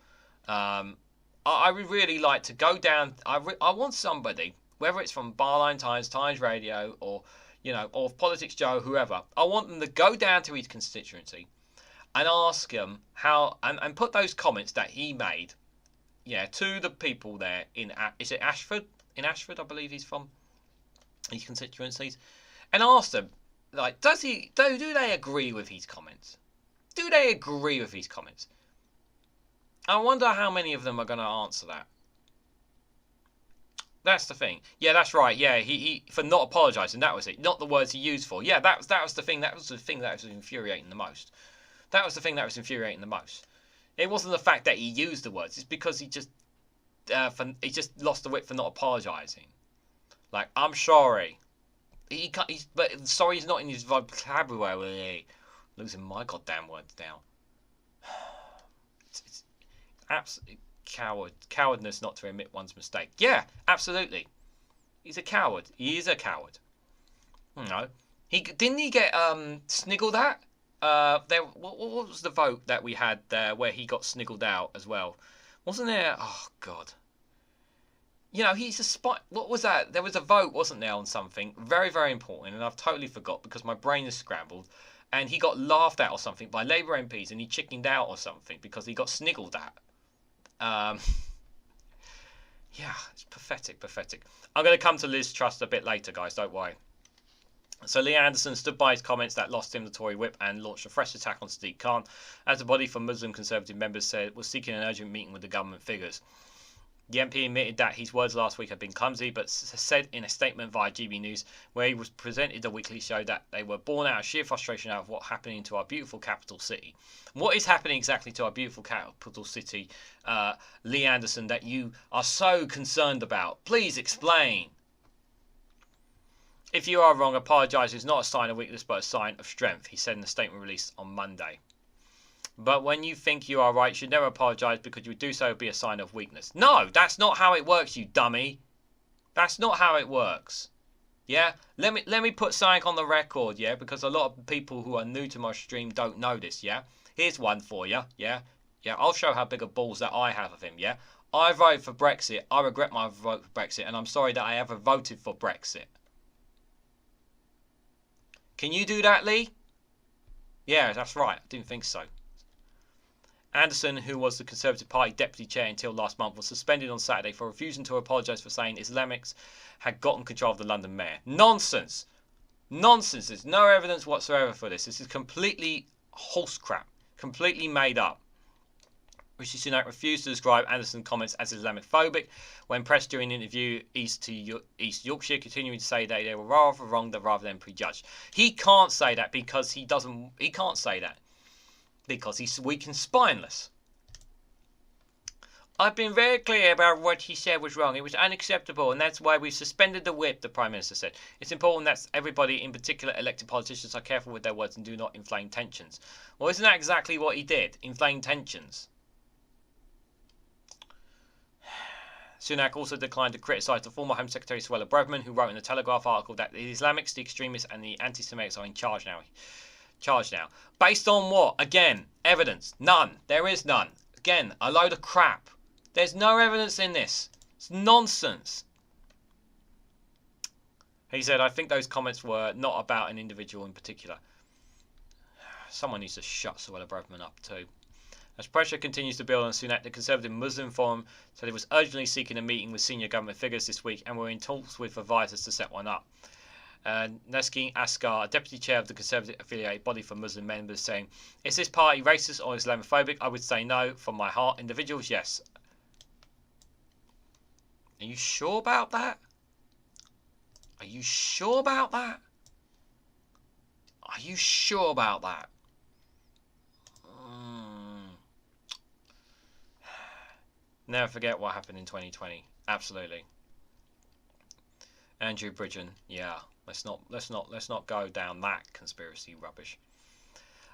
I would really like to go down. I want somebody, whether it's from Barline Times, Times Radio, or or Politics Joe, whoever. I want them to go down to his constituency and ask him how, and put those comments that he made, to the people there is it Ashford? In Ashford, I believe he's from, his constituencies, and ask them, like, do they agree with his comments? Do they agree with his comments? I wonder how many of them are going to answer that. That's the thing. Yeah, that's right. Yeah, he for not apologising. That was it. Not the words he used for. Yeah, that was the thing. That was the thing that was infuriating the most. That was the thing that was infuriating the most. It wasn't the fact that he used the words. It's because he just lost the wit for not apologising. Like, I'm sorry. But sorry is not in his vocabulary. Losing my goddamn words now. It's absolutely cowardness not to admit one's mistake. Yeah, absolutely. He's a coward. He is a coward. Didn't he get sniggled at? What was the vote that we had there where he got sniggled out as well? Wasn't there? Oh God. He's a spy. What was that? There was a vote, wasn't there, on something very, very important, and I've totally forgot because my brain is scrambled. And he got laughed at or something by Labour MPs, and he chickened out or something because he got sniggled at. Yeah, it's pathetic. I'm going to come to Liz Truss a bit later, guys, don't worry. So Lee Anderson stood by his comments that lost him the Tory whip and launched a fresh attack on Sadiq Khan, as the body for Muslim Conservative members said was seeking an urgent meeting with the government figures. The MP admitted that his words last week had been clumsy, but said in a statement via GB News, where he was presented the weekly show, that they were born out of sheer frustration out of what's happening to our beautiful capital city. What is happening exactly to our beautiful capital city, Lee Anderson, that you are so concerned about? Please explain. If you are wrong, apologise is not a sign of weakness but a sign of strength, he said in a statement released on Monday. But when you think you are right, you should never apologise, because you would do so would be a sign of weakness. No, that's not how it works, you dummy. That's not how it works. Yeah? Let me put something on the record, yeah? Because a lot of people who are new to my stream don't know this, yeah? Here's one for you, yeah? Yeah, I'll show how big of balls that I have of him, yeah? I voted for Brexit. I regret my vote for Brexit, and I'm sorry that I ever voted for Brexit. Can you do that, Lee? Yeah, that's right. I didn't think so. Anderson, who was the Conservative Party deputy chair until last month, was suspended on Saturday for refusing to apologise for saying Islamics had gotten control of the London mayor. Nonsense! Nonsense! There's no evidence whatsoever for this. This is completely horse crap. Completely made up. Rishi Sunak refused to describe Anderson's comments as Islamophobic when pressed during an interview East Yorkshire, continuing to say that they were rather wrong rather than prejudged. He can't say that because he can't say that because he's weak and spineless. I've been very clear about what he said was wrong. It was unacceptable, and that's why we suspended the whip, the Prime Minister said. It's important that everybody, in particular elected politicians, are careful with their words and do not inflame tensions. Well, isn't that exactly what he did? Inflame tensions. Sunak also declined to criticise the former Home Secretary Suella Braverman, who wrote in the Telegraph article that the Islamics, the extremists and the anti-Semites are in charge now. Based on what? Again, evidence. None. There is none. Again, a load of crap. There's no evidence in this. It's nonsense. He said, I think those comments were not about an individual in particular. Someone needs to shut Suella Braverman up too. As pressure continues to build on Sunak, the Conservative Muslim Forum said it was urgently seeking a meeting with senior government figures this week and were in talks with advisors to set one up. Neskin Askar, a deputy chair of the Conservative affiliated body for Muslim members, saying, is this party racist or Islamophobic? I would say no. From my heart, individuals, yes. Are you sure about that? Are you sure about that? Are you sure about that? Never forget what happened in 2020. Absolutely. Andrew Bridgen, yeah. Let's not go down that conspiracy rubbish.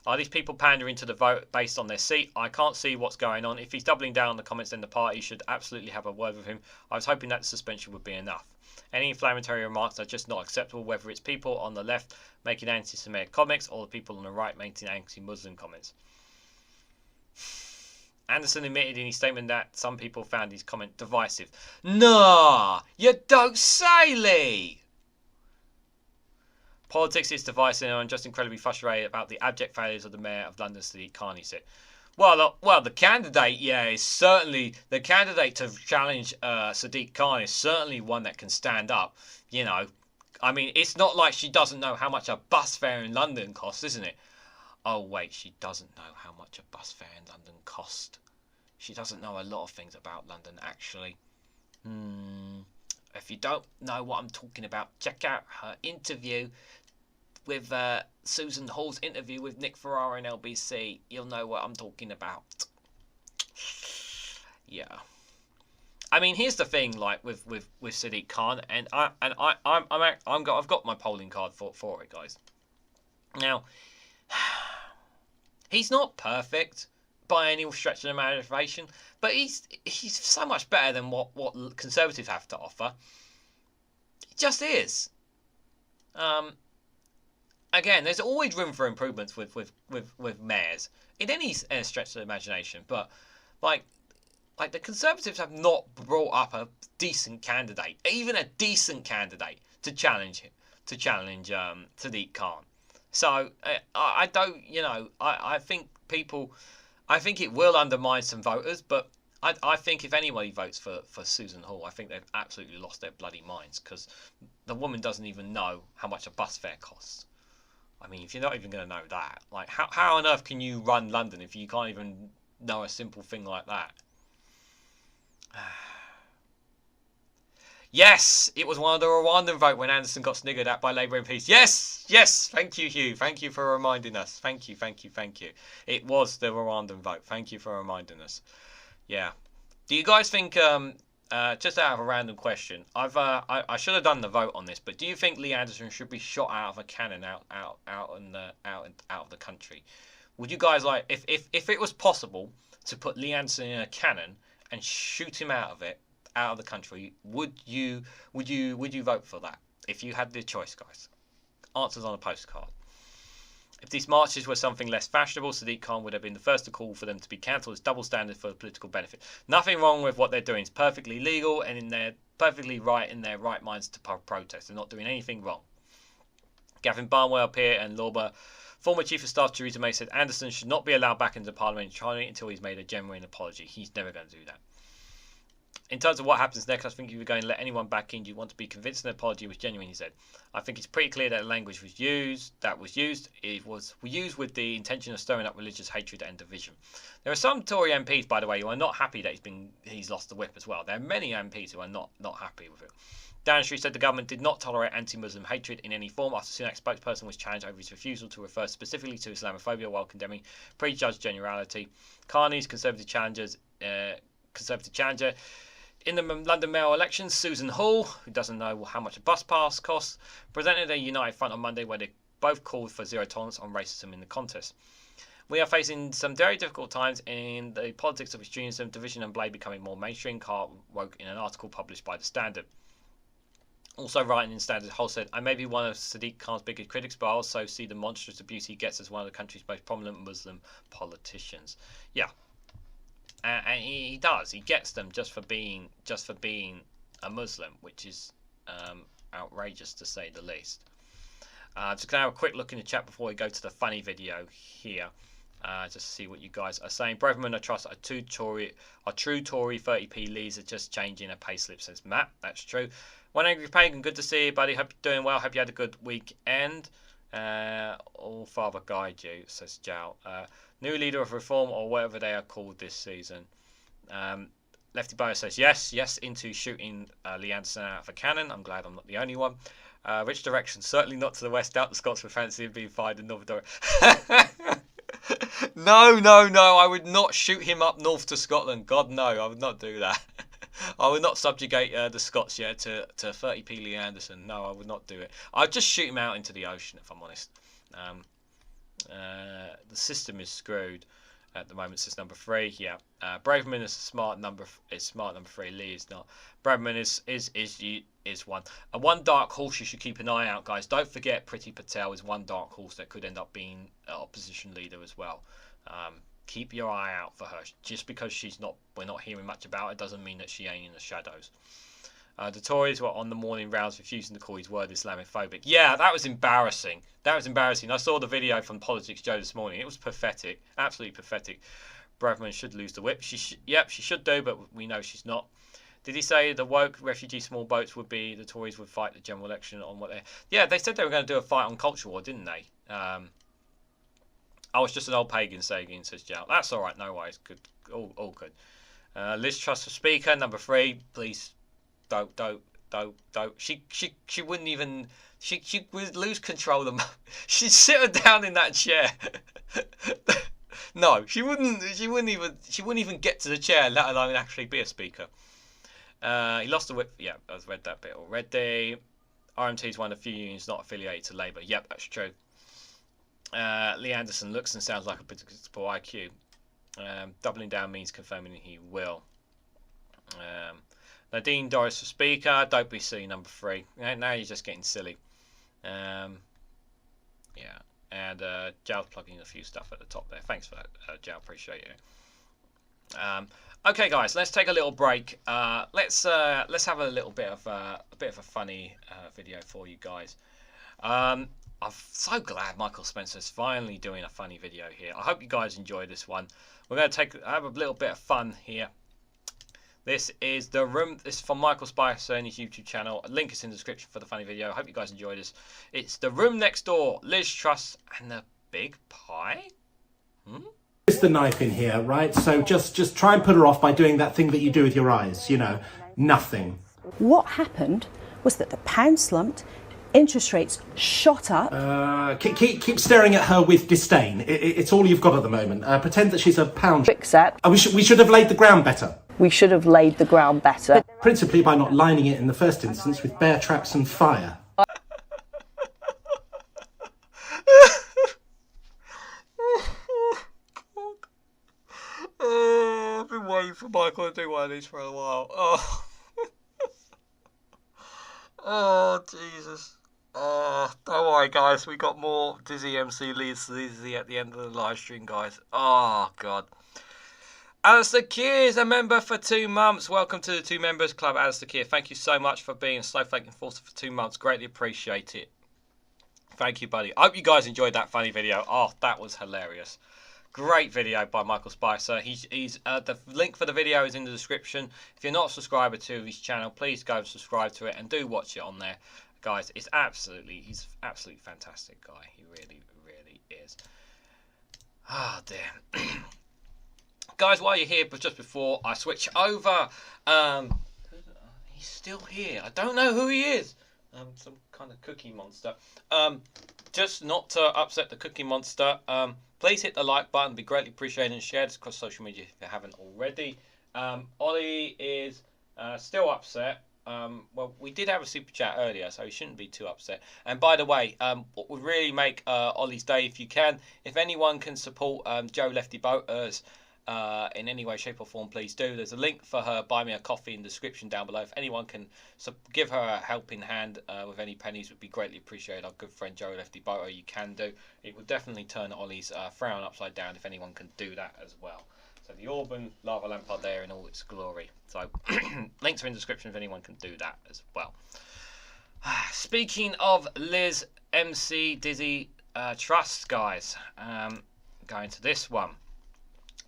Are these people pandering to the vote based on their seat? I can't see what's going on. If he's doubling down on the comments, then the party should absolutely have a word with him. I was hoping that the suspension would be enough. Any inflammatory remarks are just not acceptable, whether it's people on the left making anti-Semitic comments or the people on the right making anti-Muslim comments. Anderson admitted in his statement that some people found his comment divisive. Nah, you don't say, Lee! Politics is divisive and I'm just incredibly frustrated about the abject failures of the Mayor of London, Sadiq Khan, he said. Well, the candidate, is certainly, the candidate to challenge Sadiq Khan is certainly one that can stand up, you know. I mean, it's not like she doesn't know how much a bus fare in London costs, isn't it? Oh, wait, she doesn't know how much a bus fare in London cost. She doesn't know a lot of things about London, actually. If you don't know what I'm talking about, check out her interview with Susan Hall's interview with Nick Ferrara in LBC. You'll know what I'm talking about. Yeah. I mean, here's the thing, like with Sadiq Khan, and I've got my polling card for it, guys. Now, he's not perfect by any stretch of the imagination, but he's so much better than what Conservatives have to offer. It just is. Again, there's always room for improvements with mayors in any stretch of the imagination, but like the Conservatives have not brought up a decent candidate, even a decent candidate, to challenge Sadiq Khan. So I don't, you know, I think it will undermine some voters, but I think if anybody votes for Susan Hall, I think they've absolutely lost their bloody minds, because the woman doesn't even know how much a bus fare costs. I mean, if you're not even going to know that, like, how on earth can you run London if you can't even know a simple thing like that? Yes, it was one of the Rwandan vote when Anderson got sniggered at by Labour MPs. Yes, thank you, Hugh. Thank you for reminding us. Thank you. It was the Rwandan vote. Thank you for reminding us. Yeah. Do you guys think, just out of a random question, I should have done the vote on this, but do you think Lee Anderson should be shot out of a cannon out of the country? Would you guys like, if it was possible to put Lee Anderson in a cannon and shoot him out of the country, would you vote for that if you had the choice, guys? Answers on a postcard. If these marches were something less fashionable, Sadiq Khan would have been the first to call for them to be cancelled as double standard for political benefit. Nothing wrong with what they're doing. It's perfectly legal and they're perfectly right in their right minds to protest. They're not doing anything wrong. Gavin Barnwell, peer and Labour former Chief of Staff Theresa May said Anderson should not be allowed back into Parliament until he's made a genuine apology. He's never going to do that. In terms of what happens next, I think if you're going to let anyone back in, you want to be convinced an apology was genuine, he said. I think it's pretty clear that the language was used, it was used with the intention of stirring up religious hatred and division. There are some Tory MPs, by the way, who are not happy that he's lost the whip as well. There are many MPs who are not happy with it. Downing Street said the government did not tolerate anti-Muslim hatred in any form after Sunak's spokesperson was challenged over his refusal to refer specifically to Islamophobia while condemning prejudged generality. Carney's Conservative challenger in the London mayoral elections, Susan Hall, who doesn't know how much a bus pass costs, presented a united front on Monday where they both called for zero tolerance on racism in the contest. We are facing some very difficult times in the politics of extremism, division and blame becoming more mainstream, Carr wrote in an article published by The Standard. Also writing in Standard, Hull said, I may be one of Sadiq Khan's biggest critics, but I also see the monstrous abuse he gets as one of the country's most prominent Muslim politicians. Yeah. And he does. He gets them just for being a Muslim, which is outrageous to say the least. Just going to have a quick look in the chat before we go to the funny video here. Just to see what you guys are saying. Braverman, I trust, are true Tory 30p leads are just changing a payslip, says Matt. That's true. One Angry Pagan, good to see you, buddy. Hope you're doing well. Hope you had a good weekend. All Father guide you, says Jal. New leader of reform, or whatever they are called this season. Lefty Boater says yes into shooting Lee Anderson out of a cannon. I'm glad I'm not the only one. Which direction? Certainly not to the west. Out the Scots would fancy being fired in northern direction. No, I would not shoot him up north to Scotland. God, no, I would not do that. I would not subjugate the Scots to 30p Lee Anderson. No, I would not do it. I'd just shoot him out into the ocean, if I'm honest. The system is screwed at the moment, says number 3. Yeah, Braverman is smart number 3. Lee is not. Braverman is one. And one dark horse you should keep an eye out, guys. Don't forget, Priti Patel is one dark horse that could end up being an opposition leader as well. Keep your eye out for her. Just because we're not hearing much about it, doesn't mean that she ain't in the shadows. The Tories were on the morning rounds refusing to call his word Islamophobic. Yeah, that was embarrassing. I saw the video from Politics Joe this morning. It was pathetic. Absolutely pathetic. Braverman should lose the whip. She should do, but we know she's not. Did he say the woke refugee small boats would be the Tories would fight the general election on what they... Yeah, they said they were going to do a fight on culture war, didn't they? I was just an old pagan saying, says Jal. That's all right, no worries. Good, all good. Liz Truss for Speaker, number 3. Please, don't. She wouldn't even. She would lose control of them. She'd sit her down in that chair. No, she wouldn't even get to the chair, let alone actually be a speaker. He lost the whip. Yeah, I've read that bit already. RMT is one of the few unions not affiliated to Labour. Yep, that's true. Lee Anderson looks and sounds like a predictable IQ. Doubling down means confirming he will. Nadine Dorris for Speaker. Don't be silly, number 3. Now you're just getting silly. Yeah. And Jal's plugging a few stuff at the top there. Thanks for that, Jal. Appreciate you. Okay, guys, let's take a little break. Let's have a little bit of a funny video for you guys. I'm so glad Michael Spencer's finally doing a funny video here. I hope you guys enjoy this one. We're going to have a little bit of fun here. This is The Room. This is from Michael Spicer and his YouTube channel. A link is in the description for the funny video. I hope you guys enjoy this. It's The Room Next Door, Liz Truss and the Big Pie. It's the knife in here, right? So just try and put her off by doing that thing that you do with your eyes, nothing. What happened was that the pound slumped, interest rates shot up. Keep staring at her with disdain. It's all you've got at the moment. Pretend that she's a pound. Accept. We should have laid the ground better. We should have laid the ground better. Principally by not lining it in the first instance with bear traps and fire. Oh, I've been waiting for Michael to do one of these for a while. Oh, oh Jesus. Oh, don't worry, guys. We got more Dizzy MC Liz at the end of the live stream, guys. Oh, God. Alistair Keir is a member for 2 months. Welcome to the 2 Members Club, Alistair Keir. Thank you so much for being a Snowflake Enforcer for 2 months. Greatly appreciate it. Thank you, buddy. I hope you guys enjoyed that funny video. Oh, that was hilarious. Great video by Michael Spicer. He's the link for the video is in the description. If you're not a subscriber to his channel, please go and subscribe to it and do watch it on there, guys. He's absolutely fantastic guy. He really is. Ah, dear. Guys, while you're here, but just before I switch over, he's still here. I don't know who he is. Some kind of cookie monster. Just not to upset the cookie monster. Please hit the like button. Be greatly appreciated and share this across social media if you haven't already. Ollie is still upset. Well, we did have a super chat earlier, so you shouldn't be too upset. And by the way, what would really make Ollie's day, if you can, if anyone can support Joe Lefty Boaters in any way, shape or form, please do. There's a link for her Buy Me a Coffee in the description down below. If anyone can give her a helping hand with any pennies, would be greatly appreciated. Our good friend Joe Lefty Boater, you can do. It will definitely turn Ollie's frown upside down if anyone can do that as well. So the Auburn lava lamp are there in all its glory. So links are in the description if anyone can do that as well. Speaking of Liz MC Dizzy Truss, guys, going to this one.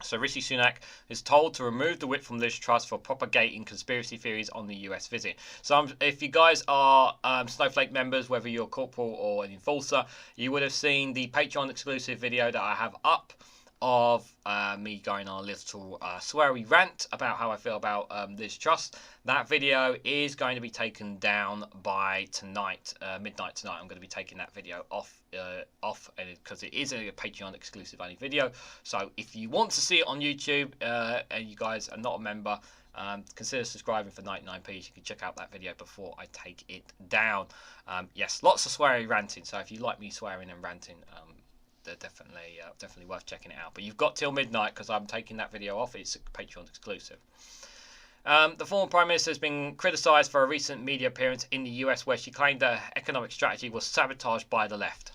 So Rishi Sunak is told to remove the whip from Liz Truss for propagating conspiracy theories on the US visit. So if you guys are Snowflake members, whether you're a corporal or an enforcer, you would have seen the Patreon exclusive video that I have up of me going on a little sweary rant about how I feel about Liz Truss. That video is going to be taken down by tonight, midnight tonight. I'm going to be taking that video off because it is a Patreon exclusive only video. So if you want to see it on YouTube and you guys are not a member, consider subscribing for 99p. You can check out that video before I take it down. Yes, lots of sweary ranting. So if you like me swearing and ranting, they're definitely worth checking it out. But you've got till midnight because I'm taking that video off. It's a Patreon exclusive. The former Prime Minister has been criticised for a recent media appearance in the US where she claimed her economic strategy was sabotaged by the left.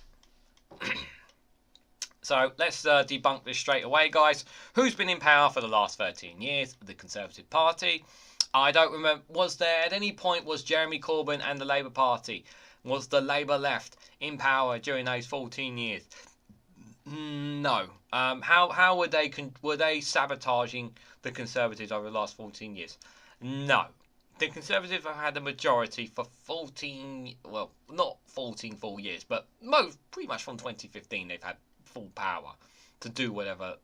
So let's debunk this straight away, guys. Who's been in power for the last 13 years? The Conservative Party. I don't remember, was there at any point was Jeremy Corbyn and the Labour Party? Was the Labour left in power during those 14 years? No. How were they sabotaging the Conservatives over the last 14 years? No. The Conservatives have had a majority for 14, well, not 14 full years, but pretty much from 2015 they've had full power to do whatever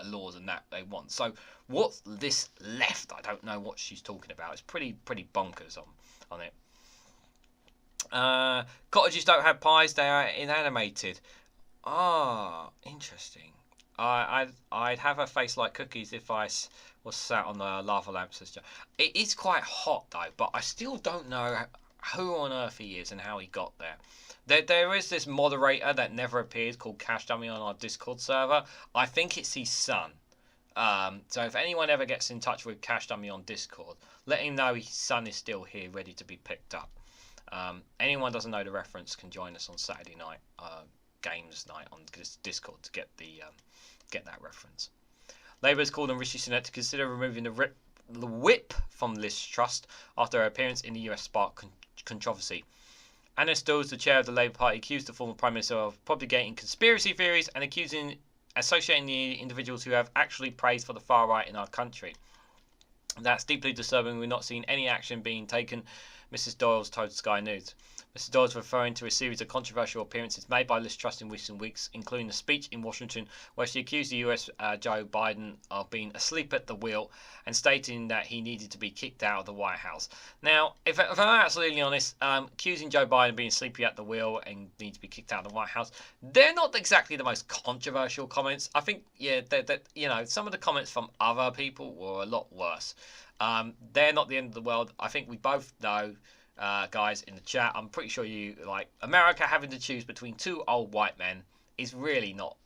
laws and that they want. So what's this left? I don't know what she's talking about. It's pretty bonkers on it. Cottages don't have pies, they are inanimated. Ah, interesting. I'd have a face like cookies if I was sat on the lava lamp, says Joe. It is quite hot though, but I still don't know who on earth he is and how he got there. There is this moderator that never appears called Cash Dummy on our Discord server. I think it's his son. So if anyone ever gets in touch with Cash Dummy on Discord, let him know his son is still here, ready to be picked up. Anyone doesn't know the reference can join us on Saturday night. Games night on Discord to get that reference. Labour has called on Rishi Sunak to consider removing the whip from Liz Truss after her appearance in the US sparked controversy. Anna Stills, the chair of the Labour Party, accused the former Prime Minister of propagating conspiracy theories and associating the individuals who have actually praised for the far right in our country. That's deeply disturbing. We're not seeing any action being taken, Mrs. Doyles told Sky News. Mr. Doyle's referring to a series of controversial appearances made by Liz Truss in recent weeks, including a speech in Washington where she accused the US Joe Biden of being asleep at the wheel and stating that he needed to be kicked out of the White House. Now, if I'm absolutely honest, accusing Joe Biden of being sleepy at the wheel and need to be kicked out of the White House, they're not exactly the most controversial comments. I think, yeah, that you know, some of the comments from other people were a lot worse. They're not the end of the world. I think we both know. Guys in the chat, I'm pretty sure you like America having to choose between two old white men is really not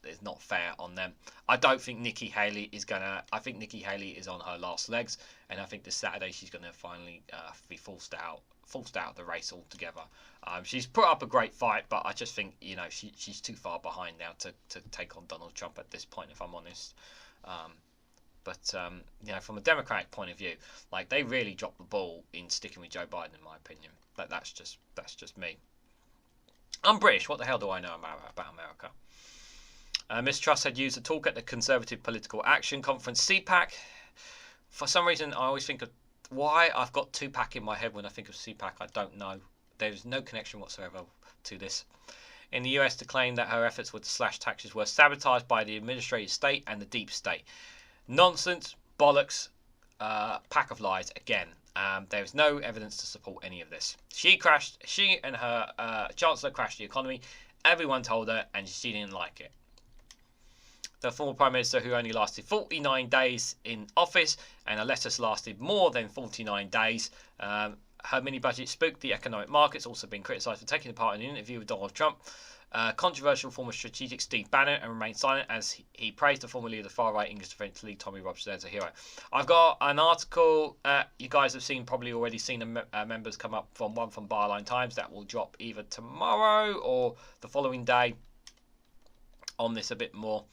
fair on them. I don't think Nikki Haley is gonna. I think Nikki Haley is on her last legs, and I think this Saturday she's gonna finally be forced out of the race altogether. She's put up a great fight, but I just think she's too far behind now to take on Donald Trump at this point, if I'm honest. But from a Democratic point of view, like they really dropped the ball in sticking with Joe Biden, in my opinion. That's just me. I'm British. What the hell do I know about America? Ms. Truss had used a talk at the Conservative Political Action Conference, CPAC. For some reason, I always think of why I've got Tupac in my head when I think of CPAC. I don't know. There's no connection whatsoever to this. In the US, to claim that her efforts to slash taxes were sabotaged by the administrative state and the deep state. Nonsense, bollocks, pack of lies again. There is no evidence to support any of this. She and her Chancellor crashed the economy. Everyone told her and she didn't like it. The former Prime Minister, who only lasted 49 days in office and her letters lasted more than 49 days, her mini-budget spooked the economic markets, also been criticised for taking part in an interview with Donald Trump. Controversial former strategic Steve Bannon and remained silent as he praised the former leader of the far-right English Defence League, Tommy Robinson, as a hero. I've got an article you guys have probably already seen the members come up from Byline Times that will drop either tomorrow or the following day on this a bit more.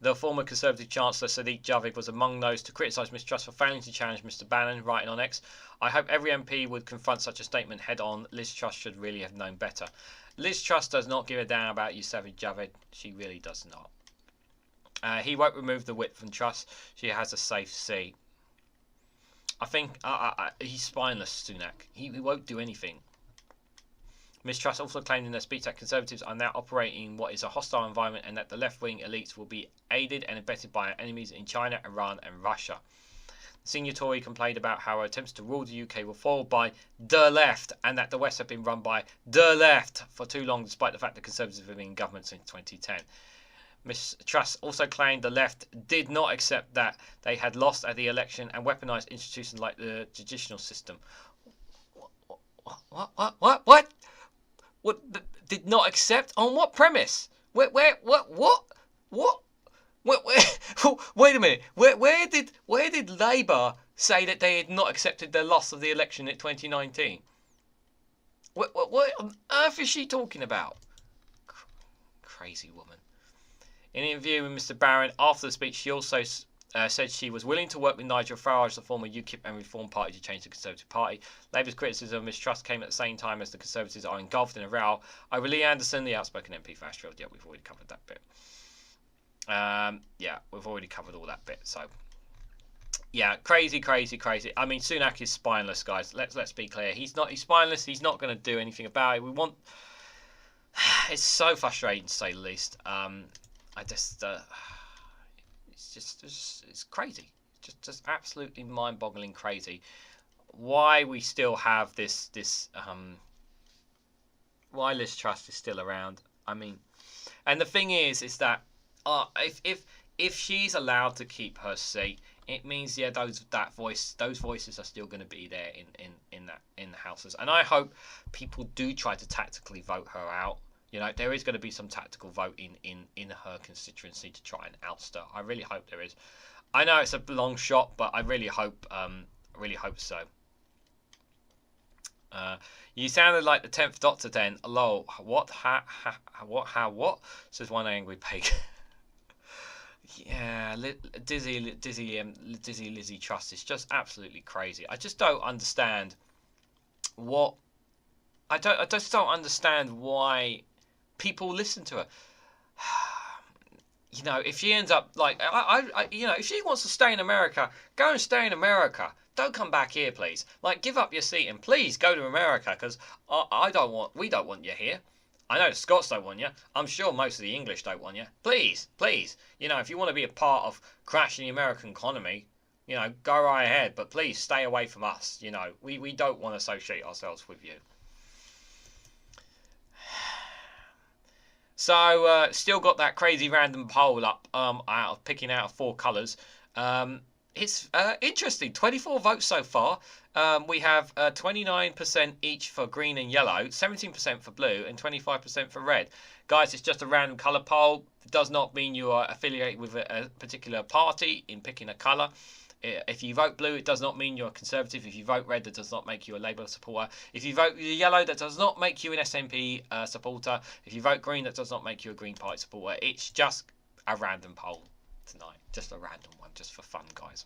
The former Conservative Chancellor Sadiq Khan was among those to criticise Miss Truss for failing to challenge Mr Bannon, writing on X, "I hope every MP would confront such a statement head-on. Liz Truss should really have known better." Liz Truss does not give a damn about you, Savage Javid. She really does not. He won't remove the whip from Truss. She has a safe seat. I think he's spineless, Sunak. He won't do anything. Miss Truss also claimed in her speech that Conservatives are now operating in what is a hostile environment and that the left-wing elites will be aided and abetted by our enemies in China, Iran and Russia. The senior Tory complained about how her attempts to rule the UK were foiled by the left and that the West have been run by the left for too long, despite the fact that Conservatives have been in government since 2010. Miss Truss also claimed the left did not accept that they had lost at the election and weaponised institutions like the judicial system. What? What did not accept? On what premise? What? Wait a minute. Where did Labour say that they had not accepted their loss of the election in 2019? What on earth is she talking about? Crazy woman. In an interview with Mr Barron after the speech, she also said she was willing to work with Nigel Farage, the former UKIP and Reform Party, to change the Conservative Party. Labour's criticism of Miss Truss came at the same time as the Conservatives are engulfed in a row over Lee Anderson, the outspoken MP for Ashfield. Yeah, we've already covered that bit. Yeah, we've already covered all that bit. So, yeah, crazy. I mean, Sunak is spineless, guys. Let's be clear. He's spineless. He's not going to do anything about it. It's so frustrating to say the least. It's crazy. Just absolutely mind-boggling crazy. Why we still have why Liz Truss is still around. I mean, and the thing is that if she's allowed to keep her seat, it means those voices are still going to be there in the houses. And I hope people do try to tactically vote her out. You know, there is going to be some tactical vote in her constituency to try and oust her. I really hope there is. I know it's a long shot, but I really hope so. You sounded like the 10th Doctor then. Lol. What? What? Says one angry pig. Yeah, Dizzy Lizzie Truss is just absolutely crazy. I just don't understand I just don't understand why people listen to her. You know, if she ends up like if she wants to stay in America, go and stay in America. Don't come back here, please. Like, give up your seat and please go to America, because we don't want you here. I know the Scots don't want you. I'm sure most of the English don't want you. Please. You know, if you want to be a part of crashing the American economy, you know, go right ahead. But please stay away from us. You know, we don't want to associate ourselves with you. So, still got that crazy random poll up, picking out of 4 colours. It's interesting. 24 votes so far. We have 29% each for green and yellow, 17% for blue, and 25% for red. Guys, it's just a random colour poll. It does not mean you are affiliated with a particular party in picking a colour. If you vote blue, it does not mean you're a Conservative. If you vote red, that does not make you a Labour supporter. If you vote yellow, that does not make you an SNP supporter. If you vote green, that does not make you a Green Party supporter. It's just a random poll tonight. Just a random one, just for fun, guys.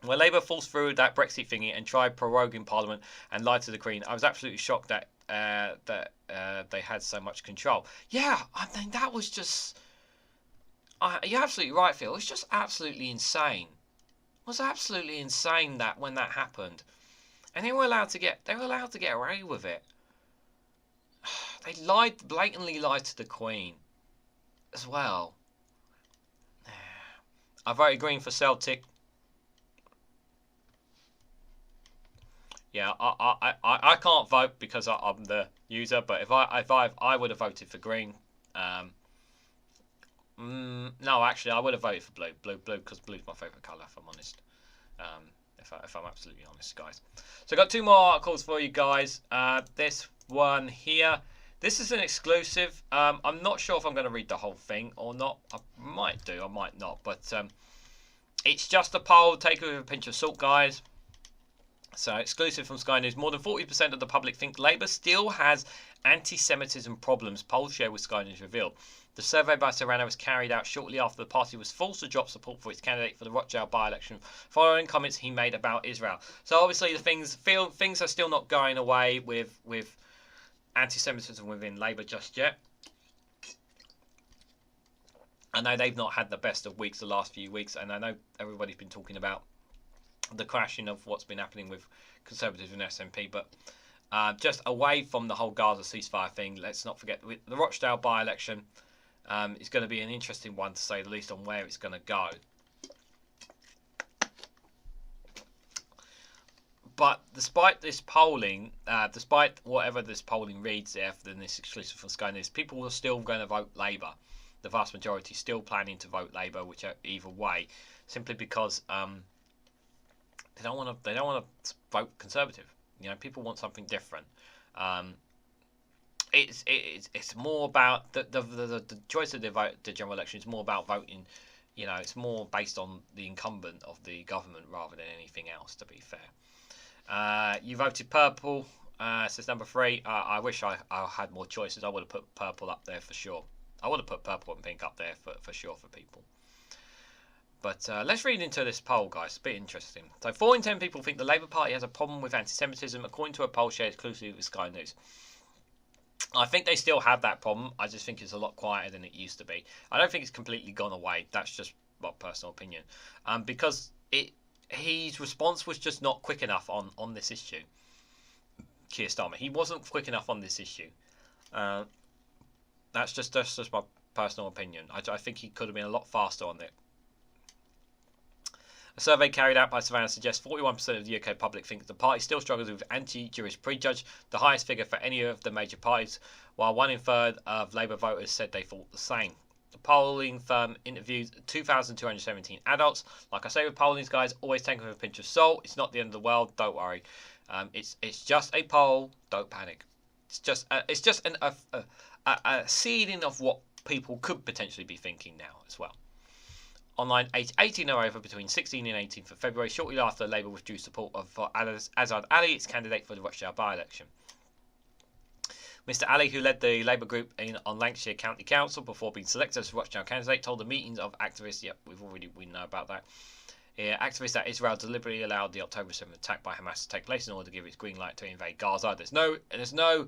When Labour forced through that Brexit thingy and tried proroguing Parliament and lied to the Queen, I was absolutely shocked that they had so much control. Yeah, I mean, that was just... you're absolutely right, Phil. It's just absolutely insane. It was absolutely insane that when that happened, and they were allowed to get away with it. They blatantly lied to the Queen as well. I voted green for Celtic. Yeah, I can't vote because I'm the user, but if I would have voted for green. No, actually, I would have voted for blue because blue's my favourite colour, if I'm honest. if I'm absolutely honest, guys. So I got 2 more articles for you guys. This one here. This is an exclusive. I'm not sure if I'm going to read the whole thing or not. I might do, I might not. But it's just a poll. Take it with a pinch of salt, guys. So, exclusive from Sky News. More than 40% of the public think Labour still has anti-Semitism problems. Poll share with Sky News revealed. The survey by Serrano was carried out shortly after the party was forced to drop support for its candidate for the Rochdale by-election, following comments he made about Israel. So, obviously, things are still not going away with anti-Semitism within Labour just yet. I know they've not had the best of weeks the last few weeks, and I know everybody's been talking about the crashing of what's been happening with Conservatives and SNP, but just away from the whole Gaza ceasefire thing, let's not forget the Rochdale by-election is going to be an interesting one, to say the least, on where it's going to go. But despite this polling, despite whatever this polling reads there in this exclusive from Sky News, people are still going to vote Labour. The vast majority still planning to vote Labour, either way, simply because they don't want to vote Conservative. You know, people want something different. It's more about the choice of the general election is more about voting. You know, it's more based on the incumbent of the government rather than anything else, to be fair. You voted purple, says number 3. I wish I had more choices. I would have put purple up there for sure. I would have put purple and pink up there for sure for people. But let's read into this poll, guys. It's a bit interesting. So 4 in 10 people think the Labour Party has a problem with anti-Semitism, according to a poll shared exclusively with Sky News. I think they still have that problem. I just think it's a lot quieter than it used to be. I don't think it's completely gone away. That's just my personal opinion. Because his response was just not quick enough on this issue. Keir Starmer. He wasn't quick enough on this issue. That's just my personal opinion. I think he could have been a lot faster on it. A survey carried out by Savannah suggests 41% of the UK public think the party still struggles with anti-Jewish prejudge, the highest figure for any of the major parties, while 1 in 3 of Labour voters said they thought the same. The polling firm interviewed 2,217 adults. Like I say with pollings, guys, always take them with a pinch of salt. It's not the end of the world. Don't worry. It's just a poll. Don't panic. It's just a seeding of what people could potentially be thinking now as well. Online, age 18 or over, between 16 and 18 for February, shortly after Labour withdrew support for Azad Ali, its candidate for the Rochdale by-election. Mr Ali, who led the Labour group on Lancashire County Council before being selected as Rochdale candidate, told the meetings of activists, we know about that, activists that Israel deliberately allowed the October 7th attack by Hamas to take place in order to give its green light to invade Gaza. There's no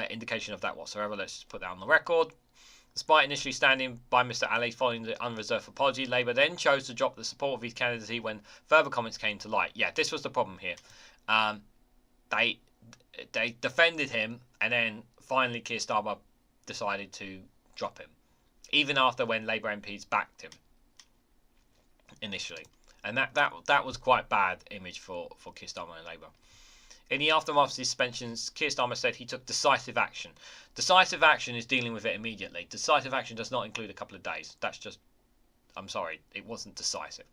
indication of that whatsoever. Let's just put that on the record. Despite initially standing by Mr Ali following the unreserved apology, Labour then chose to drop the support of his candidacy when further comments came to light. Yeah, this was the problem here. They defended him, and then finally Keir Starmer decided to drop him, even after when Labour MPs backed him initially, and that was quite bad image for Keir Starmer and Labour. In the aftermath of suspensions, Keir Starmer said he took decisive action. Decisive action is dealing with it immediately. Decisive action does not include a couple of days. That's just, I'm sorry, it wasn't decisive.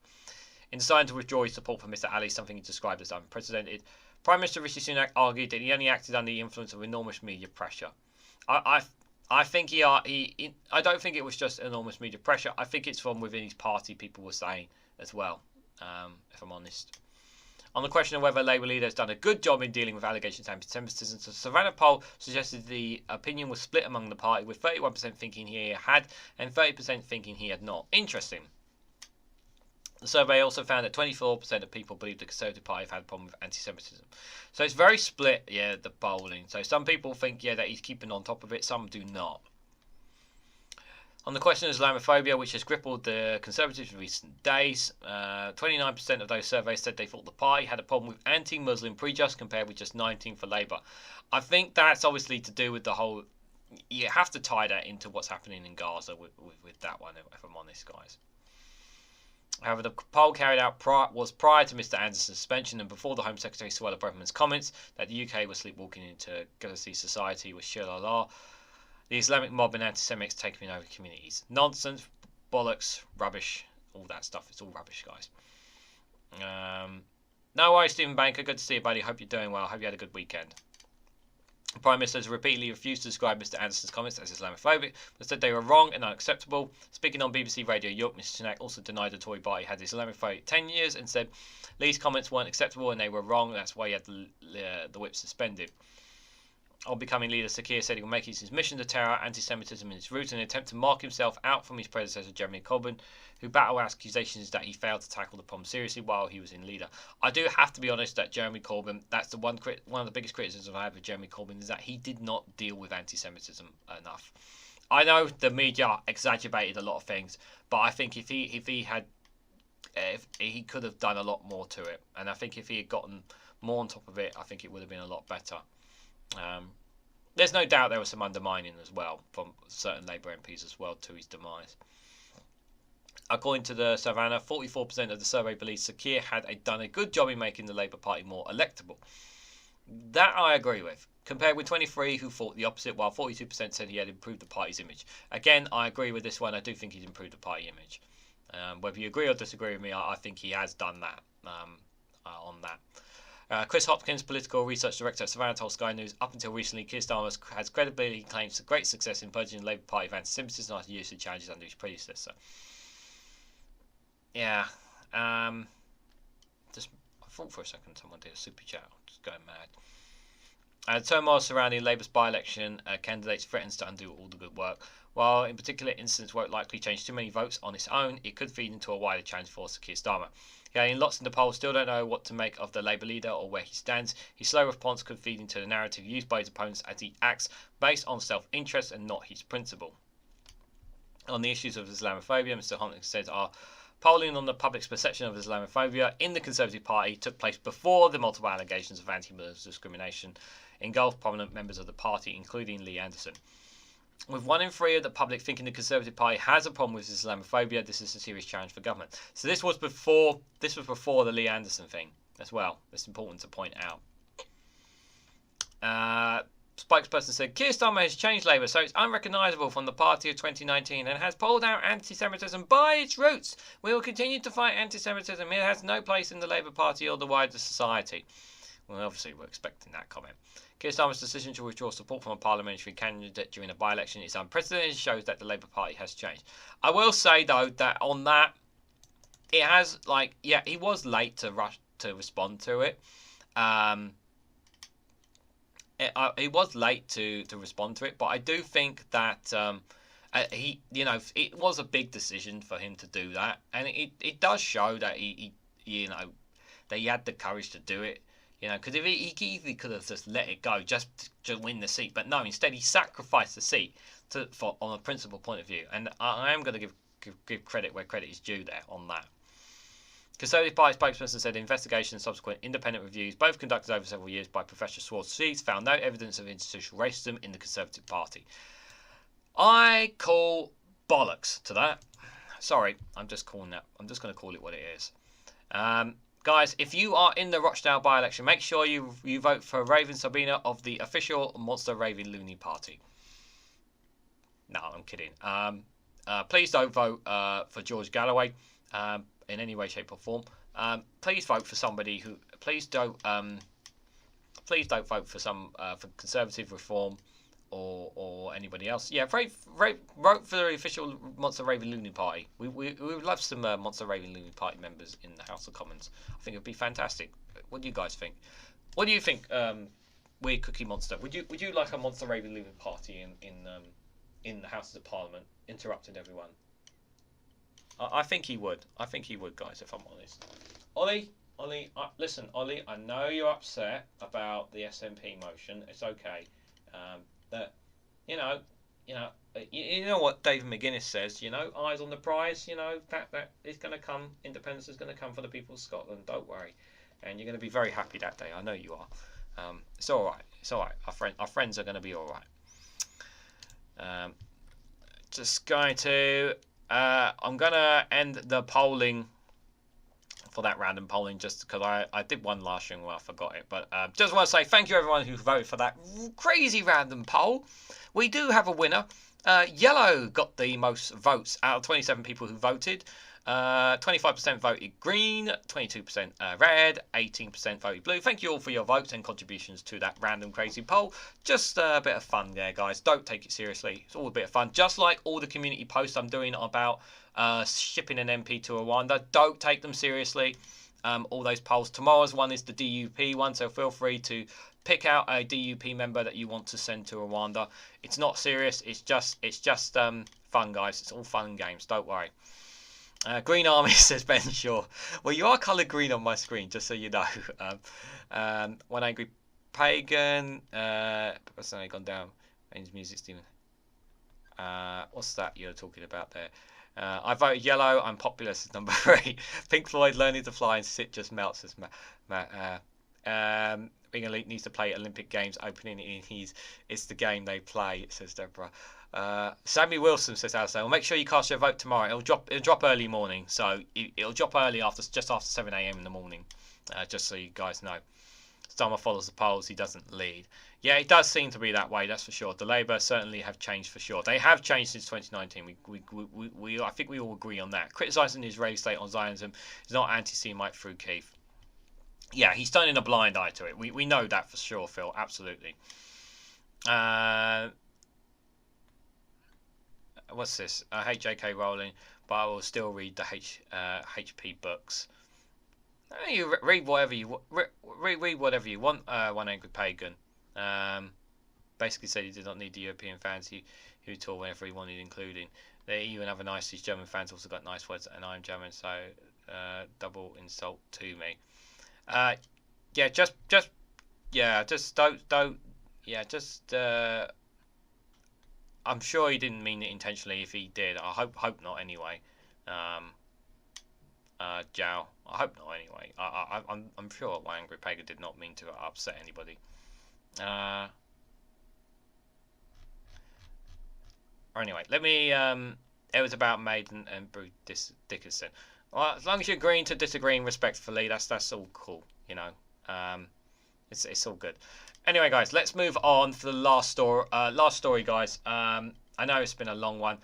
In deciding to withdraw his support for Mr Ali, something he described as unprecedented, Prime Minister Rishi Sunak argued that he only acted under the influence of enormous media pressure. I think I don't think it was just enormous media pressure. I think it's from within his party, people were saying as well, if I'm honest. On the question of whether Labour leader has done a good job in dealing with allegations of anti-Semitism, the Savannah poll suggested the opinion was split among the party, with 31% thinking he had and 30% thinking he had not. Interesting. The survey also found that 24% of people believe the Conservative Party have had a problem with anti-Semitism. So it's very split, the polling. So some people think, that he's keeping on top of it, some do not. On the question of Islamophobia, which has crippled the Conservatives in recent days, 29% of those surveys said they thought the party had a problem with anti-Muslim prejudice, compared with just 19% for Labour. I think that's obviously to do with the whole... You have to tie that into what's happening in Gaza with that one, if I'm honest, guys. However, the poll carried out was prior to Mr Anderson's suspension and before the Home Secretary Suella Braverman's comments that the UK was sleepwalking into Gaza society with Shilala, the Islamic mob and anti-Semites taking over communities. Nonsense, bollocks, rubbish, all that stuff. It's all rubbish, guys. No worries, Stephen Banker. Good to see you, buddy. Hope you're doing well. Hope you had a good weekend. The Prime Minister has repeatedly refused to describe Mr Anderson's comments as Islamophobic, but said they were wrong and unacceptable. Speaking on BBC Radio York, Mr Sunak also denied the Tory party had Islamophobic 10 years and said Lee's comments weren't acceptable and they were wrong. That's why he had the whip suspended. On becoming leader, Sadiq said he will make it his mission to tear out anti-Semitism in its roots in an attempt to mark himself out from his predecessor, Jeremy Corbyn, who battled accusations that he failed to tackle the problem seriously while he was in leader. I do have to be honest that Jeremy Corbyn, that's the one of the biggest criticisms I have of Jeremy Corbyn, is that he did not deal with anti-Semitism enough. I know the media exaggerated a lot of things, but I think if he could have done a lot more to it, and I think if he had gotten more on top of it, I think it would have been a lot better. There's no doubt there was some undermining as well from certain Labour MPs as well to his demise. According to the Savannah, 44% of the survey believes Sadiq had done a good job in making the Labour Party more electable. That I agree with, compared with 23 who thought the opposite, while 42% said he had improved the party's image. Again, I agree with this one. I do think he's improved the party image. Whether you agree or disagree with me, I think he has done that on that. Chris Hopkins, political research director at Savannah, told Sky News, up until recently, Keir Starmer has credibility claims great success in purging the Labour Party of anti-Semitism after years of challenges under his predecessor. Yeah, I thought for a second someone did a super chat. I'm just going mad. Turmoil surrounding Labour's by-election candidates threatens to undo all the good work. While in particular incidents won't likely change too many votes on its own, it could feed into a wider challenge for Keir Starmer. Getting lots in the polls, still don't know what to make of the Labour leader or where he stands. His slow response could feed into the narrative used by his opponents as he acts based on self-interest and not his principle. On the issues of Islamophobia, Mr Hopkins says polling on the public's perception of Islamophobia in the Conservative Party took place before the multiple allegations of anti-Muslim discrimination engulfed prominent members of the party, including Lee Anderson. With 1 in 3 of the public thinking the Conservative Party has a problem with Islamophobia, this is a serious challenge for government. So this was before the Lee Anderson thing as well. It's important to point out. Spokesperson said Keir Starmer has changed Labour, so it's unrecognisable from the party of 2019 and has pulled out anti-Semitism by its roots. We will continue to fight anti-Semitism. It has no place in the Labour Party or the wider society. Well, obviously, we're expecting that comment. Keir Starmer's decision to withdraw support from a parliamentary candidate during a by-election is unprecedented and shows that the Labour Party has changed. I will say, though, that on that, it has, he was late to respond to it. He was late to respond to it, but I do think that it was a big decision for him to do that, and it does show that he had the courage to do it. Because if he easily could have just let it go just to win the seat, but no, instead he sacrificed the seat on a principle point of view, and I am going to give credit where credit is due there on that. Conservative Party spokesperson said investigations and subsequent independent reviews, both conducted over several years by Professor Schwartz, found no evidence of institutional racism in the Conservative Party. I call bollocks to that. Sorry, I'm just going to call it what it is. Guys, if you are in the Rochdale by-election, make sure you vote for Raven Sabina of the official Monster Raving Loony Party. No, I'm kidding. Please don't vote for George Galloway in any way, shape or form. Please vote for somebody who... Please don't vote for for Conservative Reform or anybody else. Yeah, vote for the official Monster Raving Loony Party. We would love some Monster Raving Loony Party members in the House of Commons. I think it would be fantastic. What do you guys think? What do you think, Weird Cookie Monster? Would you like a Monster Raving Loony Party in the Houses of Parliament interrupting everyone? I think he would. I think he would, guys, if I'm honest. Ollie, listen, Ollie, I know you're upset about the SNP motion. It's okay. That you know what David McGuinness says. Eyes on the prize. That is going to come. Independence is going to come for the people of Scotland. Don't worry, and you're going to be very happy that day. I know you are. It's all right. It's all right. Our friends are going to be all right. Just going to. I'm going to end the polling for that random polling just because I did one last year and I forgot it. But just want to say thank you everyone who voted for that crazy random poll. We do have a winner. Yellow got the most votes out of 27 people who voted. 25% voted green, 22% red, 18% voted blue. Thank you all for your votes and contributions to that random crazy poll. Just a bit of fun there, guys. Don't take it seriously. It's all a bit of fun. Just like all the community posts I'm doing about shipping an MP to Rwanda. Don't take them seriously. All those polls. Tomorrow's one is the DUP one, so feel free to pick out a DUP member that you want to send to Rwanda. It's not serious. It's just fun, guys. It's all fun and games. Don't worry. Green Army, says Ben Shaw. Well, you are coloured green on my screen, just so you know. One Angry Pagan. That's only gone down. Range Music, Stephen. What's that you're talking about there? I voted yellow. I'm popular, says number 3. Pink Floyd, Learning to Fly and Sit Just Melts, says Matt. Reganelite needs to play Olympic Games opening in it's the game they play, says Deborah. Sammy Wilson, says Alistair. Well, make sure you cast your vote tomorrow. It'll drop early morning, so it'll drop early just after 7 a.m. in the morning. Just so you guys know. Starmer follows the polls. He doesn't lead. Yeah, it does seem to be that way. That's for sure. The Labour certainly have changed for sure. They have changed since 2019. I think we all agree on that. Criticising the Israeli state on Zionism is not anti-Semite through Keith. Yeah, he's turning a blind eye to it. We know that for sure, Phil. Absolutely. What's this? I hate J.K. Rowling, but I will still read the HP books. You read whatever you read whatever you want. One Angry Pagan basically said he did not need the European fans who tour whenever he wanted, including the EU and other nice. These German fans also got nice words, and I'm German, so double insult to me. Just don't. I'm sure he didn't mean it intentionally. If he did, I hope not. Anyway, Jow. I hope not. Anyway, I'm sure One Angry Pagan did not mean to upset anybody. Anyway, let me. It was about Maiden and Bruce Dickinson. Well, as long as you're agreeing to disagreeing respectfully, that's all cool. You know, it's all good. Anyway, guys, let's move on for the last story, guys. I know it's been a long one.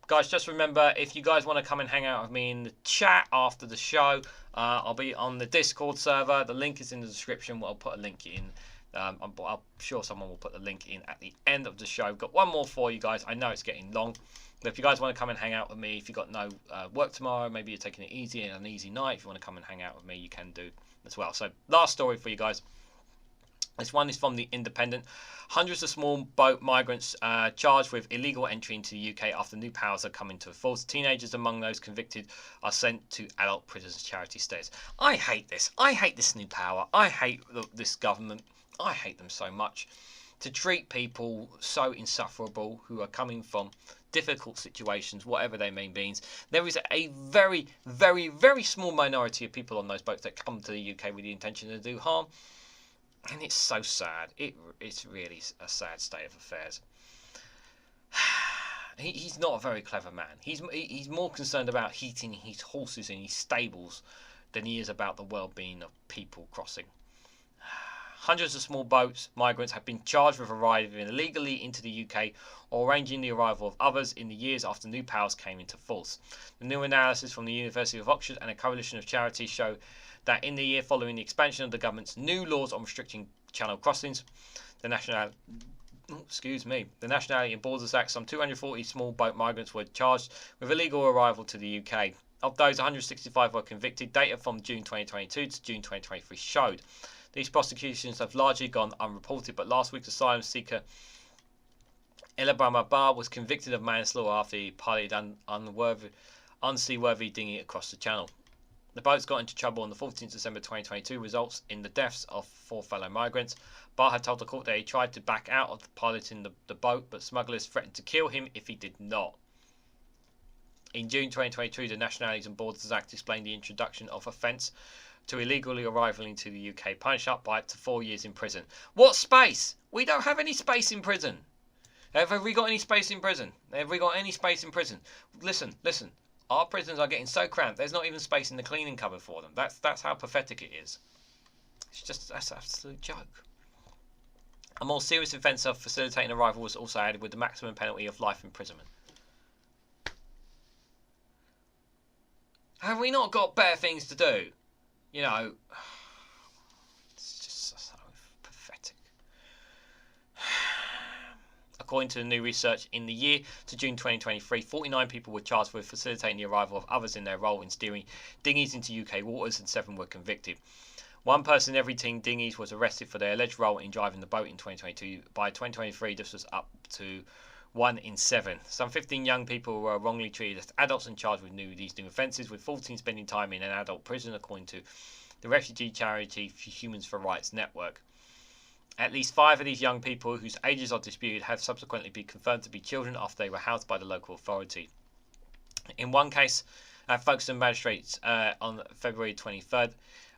Guys, just remember, if you guys want to come and hang out with me in the chat after the show, I'll be on the Discord server. The link is in the description. I'll put a link in. I'm sure someone will put the link in at the end of the show. I've got one more for you guys. I know it's getting long. But if you guys want to come and hang out with me, if you've got no work tomorrow, maybe you're taking it easy and an easy night, if you want to come and hang out with me, you can do as well. So, last story for you guys. This one is from The Independent. Hundreds of small boat migrants charged with illegal entry into the UK after new powers are coming to force. Teenagers among those convicted are sent to adult prisons charity stays. I hate this. I hate this new power. I hate this government. I hate them so much. To treat people so insufferable who are coming from difficult situations, whatever they may mean. There is a very, very, very small minority of people on those boats that come to the UK with the intention to do harm. And it's so sad. It's really a sad state of affairs. He's not a very clever man. He's more concerned about heating his horses in his stables than he is about the well-being of people crossing. Hundreds of small boats, migrants, have been charged with arriving illegally into the UK or arranging the arrival of others in the years after new powers came into force. The new analysis from the University of Oxford and a coalition of charities show that in the year following the expansion of the government's new laws on restricting channel crossings, the Nationality and Borders Act, some 240 small boat migrants were charged with illegal arrival to the UK. Of those, 165 were convicted. Data from June 2022 to June 2023 showed these prosecutions have largely gone unreported, but last week's asylum seeker Elabama Bar was convicted of manslaughter after he piloted unseaworthy dinghy across the channel. The boats got into trouble on the 14th December 2022, results in the deaths of 4 fellow migrants. Barr had told the court that he tried to back out of piloting the boat, but smugglers threatened to kill him if he did not. In June 2022, the Nationalities and Borders Act explained the introduction of offence to illegally arrival into the UK, punished up by up to 4 years in prison. What space? We don't have any space in prison. Have we got any space in prison? Have we got any space in prison? Listen. Our prisons are getting so cramped, there's not even space in the cleaning cupboard for them. That's how pathetic it is. That's an absolute joke. A more serious offence of facilitating arrival was also added with the maximum penalty of life imprisonment. Have we not got better things to do? You know, it's just so pathetic. According to the new research, in the year to June 2023, 49 people were charged with facilitating the arrival of others in their role in steering dinghies into UK waters, and 7 were convicted. One person in every 10 dinghies was arrested for their alleged role in driving the boat in 2022. By 2023, this was up to 1 in 7. Some 15 young people were wrongly treated as adults and charged with these new offences, with 14 spending time in an adult prison, according to the refugee charity Humans for Rights Network. At least 5 of these young people, whose ages are disputed, have subsequently been confirmed to be children after they were housed by the local authority. In one case, Folkestone magistrates on February 23rd,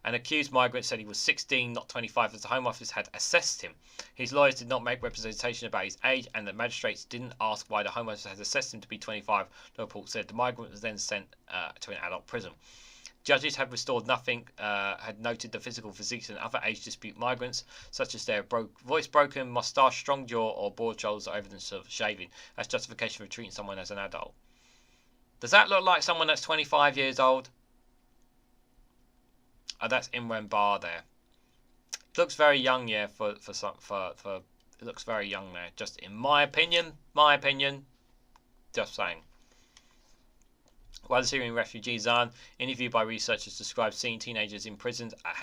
an accused migrant said he was 16, not 25, as the Home Office had assessed him. His lawyers did not make representation about his age, and the magistrates didn't ask why the Home Office had assessed him to be 25. The report said the migrant was then sent to an adult prison. Judges had restored nothing, had noted the physical physiques and other age dispute migrants, such as their voice broken, moustache, strong jaw, or broad shoulders, or evidence of shaving, as justification for treating someone as an adult. Does that look like someone that's 25 years old? Oh, that's Imran Bar there. Looks very young, yeah. For it looks very young there. Just in my opinion. Just saying. While the Syrian refugee Zan, interviewed by researchers, described seeing teenagers in prisons at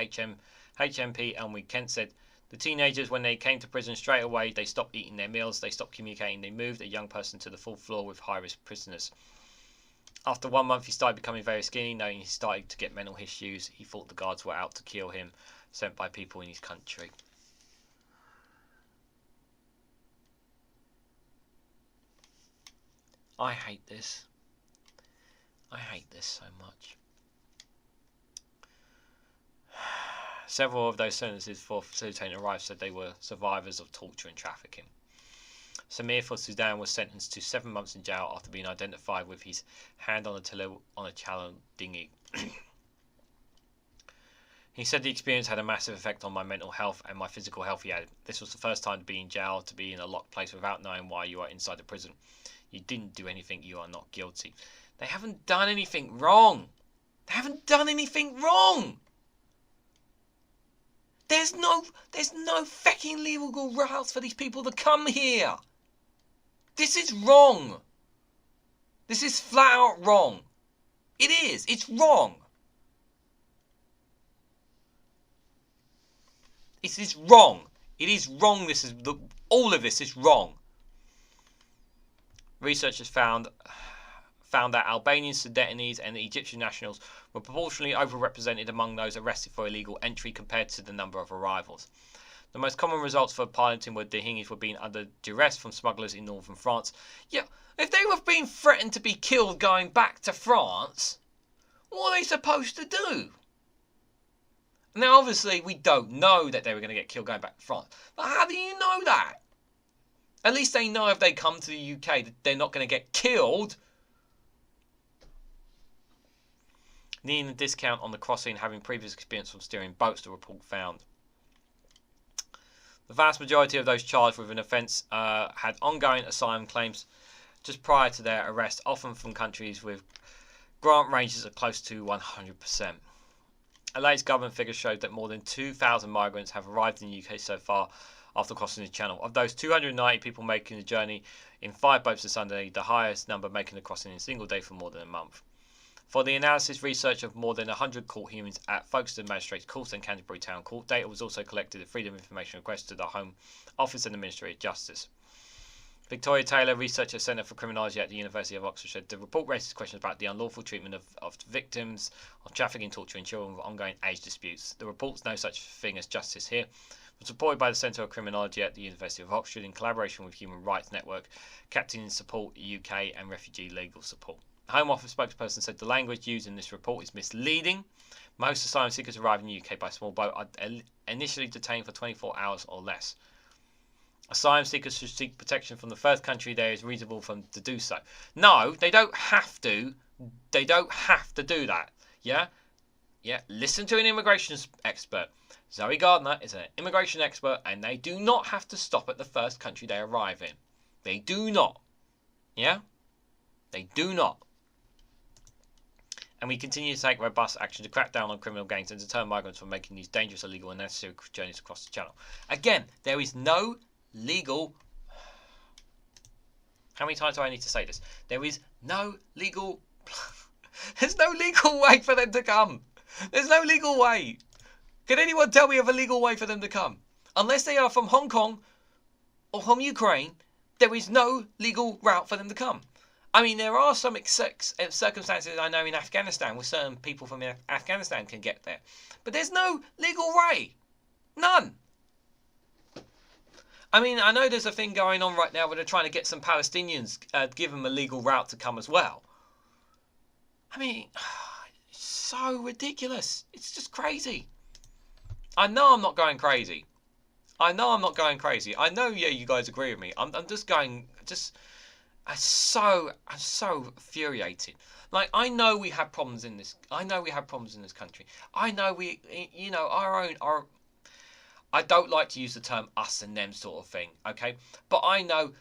HMP Elmwood Kent, said the teenagers, when they came to prison straight away, they stopped eating their meals, they stopped communicating, they moved a young person to the full floor with high-risk prisoners. After 1 month, he started becoming very skinny, knowing he started to get mental issues. He thought the guards were out to kill him, sent by people in his country. I hate this. I hate this so much. Several of those sentences for facilitating arrivals said they were survivors of torture and trafficking. Samir for Sudan was sentenced to 7 months in jail after being identified with his hand on a channel dinghy. He said the experience had a massive effect on my mental health and my physical health, he added. This was the first time to be in jail, to be in a locked place without knowing why you are inside the prison. You didn't do anything, you are not guilty. They haven't done anything wrong. They haven't done anything wrong. There's no fucking legal routes for these people to come here. This is wrong. This is flat out wrong. It is. It's wrong. It is wrong. It is wrong. All of this is wrong. Researchers found that Albanians, Sudanese and Egyptian nationals were proportionally overrepresented among those arrested for illegal entry compared to the number of arrivals. The most common results for piloting were dinghies were being under duress from smugglers in northern France. Yeah, if they were being threatened to be killed going back to France, what are they supposed to do? Now, obviously, we don't know that they were going to get killed going back to France. But how do you know that? At least they know if they come to the UK that they're not going to get killed. Needing a discount on the crossing, having previous experience from steering boats, the report found. The vast majority of those charged with an offence had ongoing asylum claims just prior to their arrest, often from countries with grant ranges of close to 100%. A latest government figure showed that more than 2,000 migrants have arrived in the UK so far after crossing the Channel. Of those, 290 people making the journey in 5 boats this Sunday, the highest number making the crossing in a single day for more than a month. For the analysis research of more than 100 court hearings at Folkestone Magistrates Court and Canterbury Town Court, data was also collected at Freedom of Information request to the Home Office and the Ministry of Justice. Victoria Taylor, researcher at Centre for Criminology at the University of Oxford, said the report raises questions about the unlawful treatment of victims of trafficking, torture and children with ongoing age disputes. The report's no such thing as justice here. Was supported by the Centre of Criminology at the University of Oxford in collaboration with Human Rights Network, Captain Support UK and Refugee Legal Support. The Home Office spokesperson said the language used in this report is misleading. Most asylum seekers arrive in the UK by small boat are initially detained for 24 hours or less. Asylum seekers should seek protection from the first country there is reasonable for them to do so. No, they don't have to. They don't have to do that. Yeah? Yeah, listen to an immigration expert. Zoe Gardner is an immigration expert and they do not have to stop at the first country they arrive in. They do not. Yeah? They do not. and we continue to take robust action to crack down on criminal gangs and deter migrants from making these dangerous, illegal and unnecessary journeys across the channel. Again, there is no legal... How many times do I need to say this? There is no legal... There's no legal way for them to come. There's no legal way. Can anyone tell me of a legal way for them to come? Unless they are from Hong Kong or from Ukraine, there is no legal route for them to come. I mean, there are some circumstances I know in Afghanistan where certain people from Afghanistan can get there. But there's no legal way. None. I mean, I know there's a thing going on right now where they're trying to get some Palestinians, give them a legal route to come as well. I mean, it's so ridiculous. It's just crazy. I know I'm not going crazy. I know I'm not going crazy. I know, yeah, you guys agree with me. I'm just going, I'm so infuriated. Like, I know we have problems in this. I know we have problems in this country. I know we, you know, our. I don't like to use the term us and them sort of thing. Okay, but I know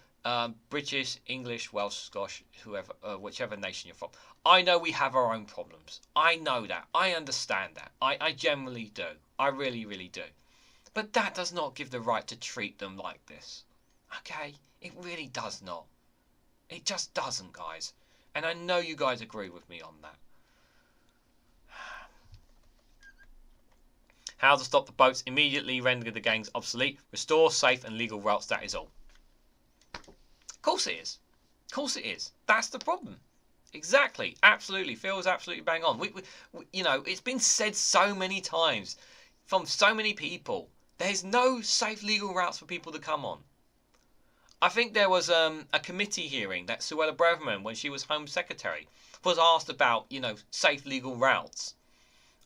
British, English, Welsh, Scottish, whoever, whichever nation you're from. I know we have our own problems. I know that. I understand that. I generally do. I really, really do. But that does not give the right to treat them like this. Okay? It really does not. It just doesn't, guys. And I know you guys agree with me on that. How to stop the boats, immediately render the gangs obsolete, restore safe and legal routes, that is all. Of course it is. Of course it is. That's the problem. Exactly. Absolutely. Phil's absolutely bang on. We, you know, it's been said so many times from so many people. There's no safe legal routes for people to come on. I think there was a committee hearing that Suella Braverman, when she was Home Secretary, was asked about, you know, safe legal routes.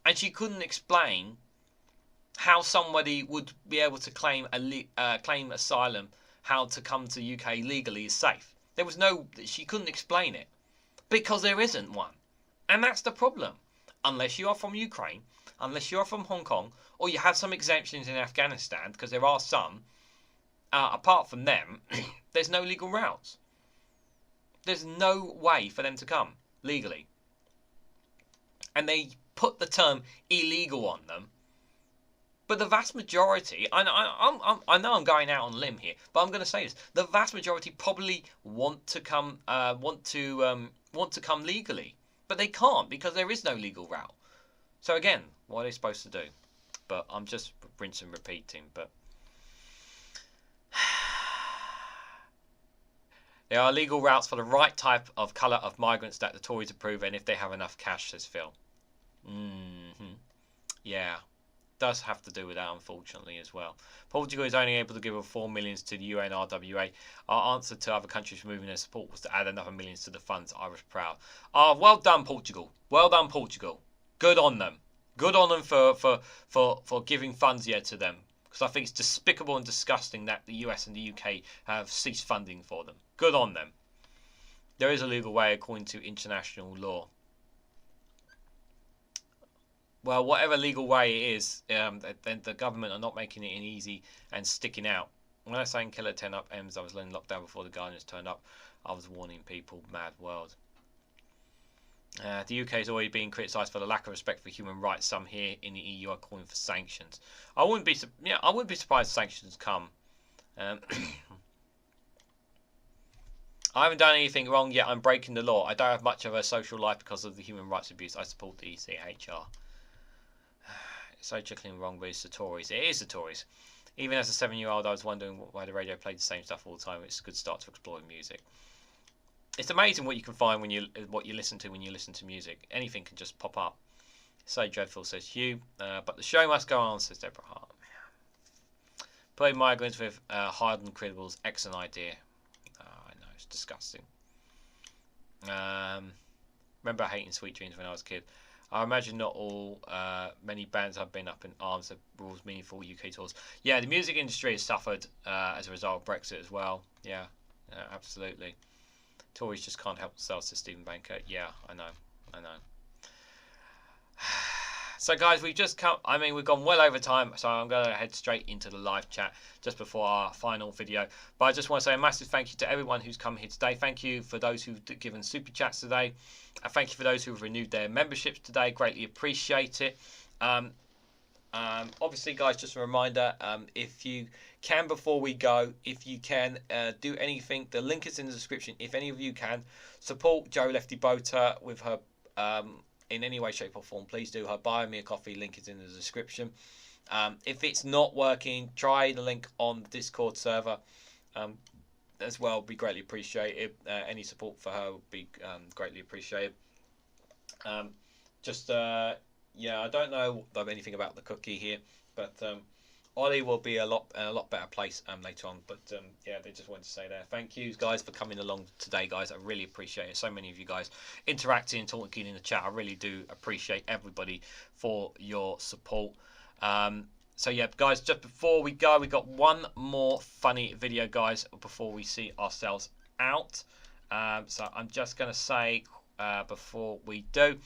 And she couldn't explain how somebody would be able to claim asylum, how to come to UK legally is safe. There was no, she couldn't explain it. Because there isn't one. And that's the problem. Unless you are from Ukraine, unless you're from Hong Kong, or you have some exemptions in Afghanistan, because there are some, apart from them, there's no legal routes. There's no way for them to come legally. And they put the term illegal on them. But the vast majority, I know I'm going out on a limb here, but I'm going to say this: the vast majority probably want to come legally, but they can't because there is no legal route. So again, what are they supposed to do? But I'm just rinse and repeating. But there are legal routes for the right type of colour of migrants that the Tories approve, and if they have enough cash, says Phil. Yeah. Does have to do with that, unfortunately, as well. Portugal is only able to give 4 million to the UNRWA. Our answer to other countries removing their support was to add another millions to the funds. I was proud. Well done, Portugal. Well done, Portugal. Good on them. Good on them for giving funds yet to them. Because I think it's despicable and disgusting that the US and the UK have ceased funding for them. Good on them. There is a legal way according to international law. Well, whatever legal way it is, the government are not making it easy and sticking out. When I was saying killer 10 up M's, I was in lockdown before the Guardians turned up. I was warning people, mad world. The UK is already being criticised for the lack of respect for human rights. Some here in the EU are calling for sanctions. I wouldn't be surprised if sanctions come. I haven't done anything wrong yet. I'm breaking the law. I don't have much of a social life because of the human rights abuse. I support the ECHR. It's so chuckling wrong, but it's the Tories. It is the Tories. Even as a 7-year-old, I was wondering why the radio played the same stuff all the time. It's a good start to exploring music. It's amazing what you can find when what you listen to when you listen to music. Anything can just pop up. So dreadful, says Hugh. But the show must go on, says Deborah Hart. Putting migrants with hardened criminals, excellent idea. I know, it's disgusting. Remember hating Sweet Dreams when I was a kid. I imagine not all, many bands have been up in arms of rules meaningful UK tours. Yeah, the music industry has suffered as a result of Brexit as well. Yeah, absolutely. Tories just can't help themselves, to Stephen Banker. Yeah, I know. So guys, we've just come, I mean, we've gone well over time, so I'm going to head straight into the live chat just before our final video. But I just want to say a massive thank you to everyone who's come here today. Thank you for those who've given super chats today. Thank you for those who've renewed their memberships today. Greatly appreciate it. Obviously, guys, just a reminder, if you can, before we go, if you can do anything, the link is in the description. If any of you can support Joe Lefty Boater with her in any way, shape or form, please do. Her buy me a coffee link is in the description. If it's not working, try the link on the Discord server as well. Be greatly appreciated. Any support for her would be greatly appreciated. Yeah, I don't know anything about the cookie here, but Ollie will be a lot better place later on. But yeah, they just wanted to say there. Thank you guys for coming along today, guys. I really appreciate it. So many of you guys interacting and talking in the chat. I really do appreciate everybody for your support. So yeah, guys, just before we go, we got one more funny video, guys, before we see ourselves out. So I'm just gonna say before we do,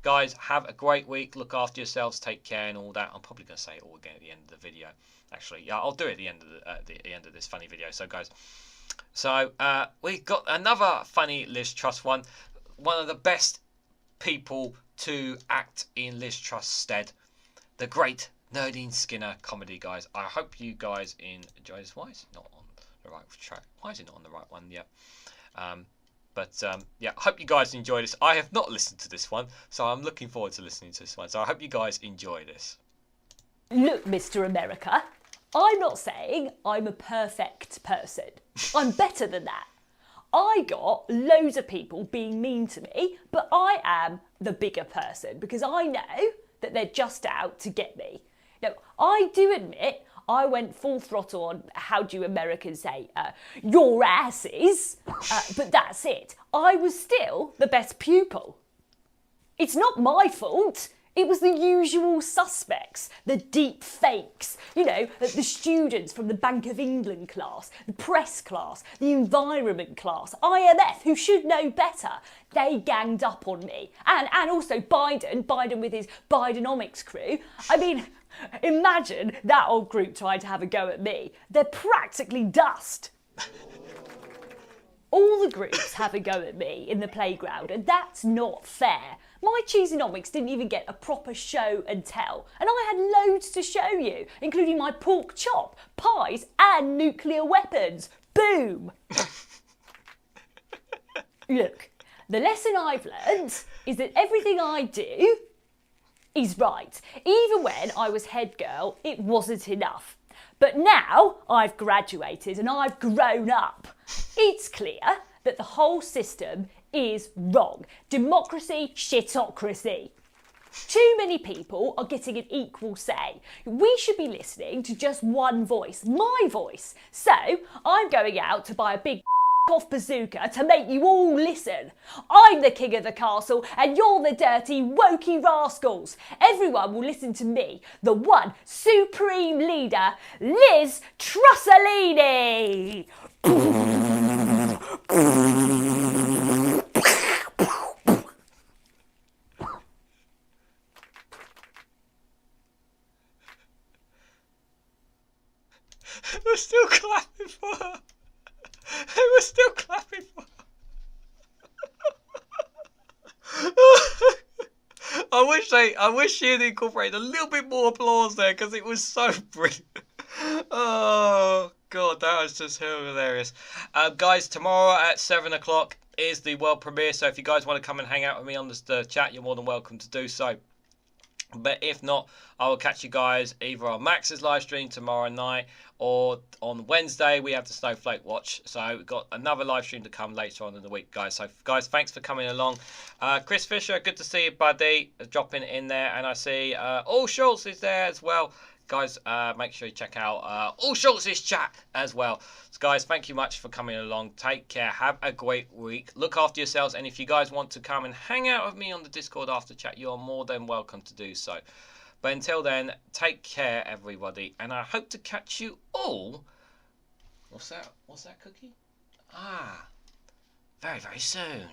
guys, have a great week, look after yourselves, take care and all that. I'm probably going to say it all again at the end of the video. Actually, yeah, I'll do it at the end of this funny video. So guys, we got another funny Liz Truss one of the best people to act in Liz Truss' stead, the great Nadine Skinner comedy, guys. I hope you guys enjoy this. Why is it not on the right track? Why is it not on the right one yet? But yeah, I hope you guys enjoy this. I have not listened to this one, so I'm looking forward to listening to this one. So I hope you guys enjoy this. Look, Mr. America, I'm not saying I'm a perfect person. I'm better than that. I got loads of people being mean to me, but I am the bigger person because I know that they're just out to get me. Now, I do admit I went full throttle on, how do Americans say, your asses, but that's it. I was still the best pupil. It's not my fault. It was the usual suspects, the deep fakes, you know, the students from the Bank of England class, the press class, the environment class, IMF, who should know better. They ganged up on me. And also Biden with his Bidenomics crew. I mean, imagine that old group trying to have a go at me. They're practically dust. All the groups have a go at me in the playground, and that's not fair. My Cheeseonomics didn't even get a proper show and tell, and I had loads to show you, including my pork chop, pies, and nuclear weapons. Boom! Look, the lesson I've learned is that everything I do is right. Even when I was head girl, it wasn't enough. But now I've graduated and I've grown up. It's clear that the whole system is wrong. Democracy, shitocracy. Too many people are getting an equal say. We should be listening to just one voice, my voice. So I'm going out to buy a big off bazooka to make you all listen. I'm the king of the castle and you're the dirty wokey rascals. Everyone will listen to me, the one supreme leader, Liz Trussalini. We're still clapping for her. We're still clapping for her. I wish she had incorporated a little bit more applause there because it was so brilliant. Oh god, that was just hilarious. Guys, tomorrow at 7 o'clock is the world premiere, so if you guys want to come and hang out with me on the chat, you're more than welcome to do so. But if not, I will catch you guys either on Max's live stream tomorrow night or on Wednesday. We have the Snowflake Watch. So we've got another live stream to come later on in the week, guys. So, guys, thanks for coming along. Chris Fisher, good to see you, buddy, dropping in there. And I see All Schultz is there as well. Guys, make sure you check out All Schultz's chat as well. So, guys, thank you much for coming along. Take care. Have a great week. Look after yourselves. And if you guys want to come and hang out with me on the Discord after chat, you're more than welcome to do so. But until then, take care, everybody. And I hope to catch you all. What's that? What's that cookie? Very, very soon.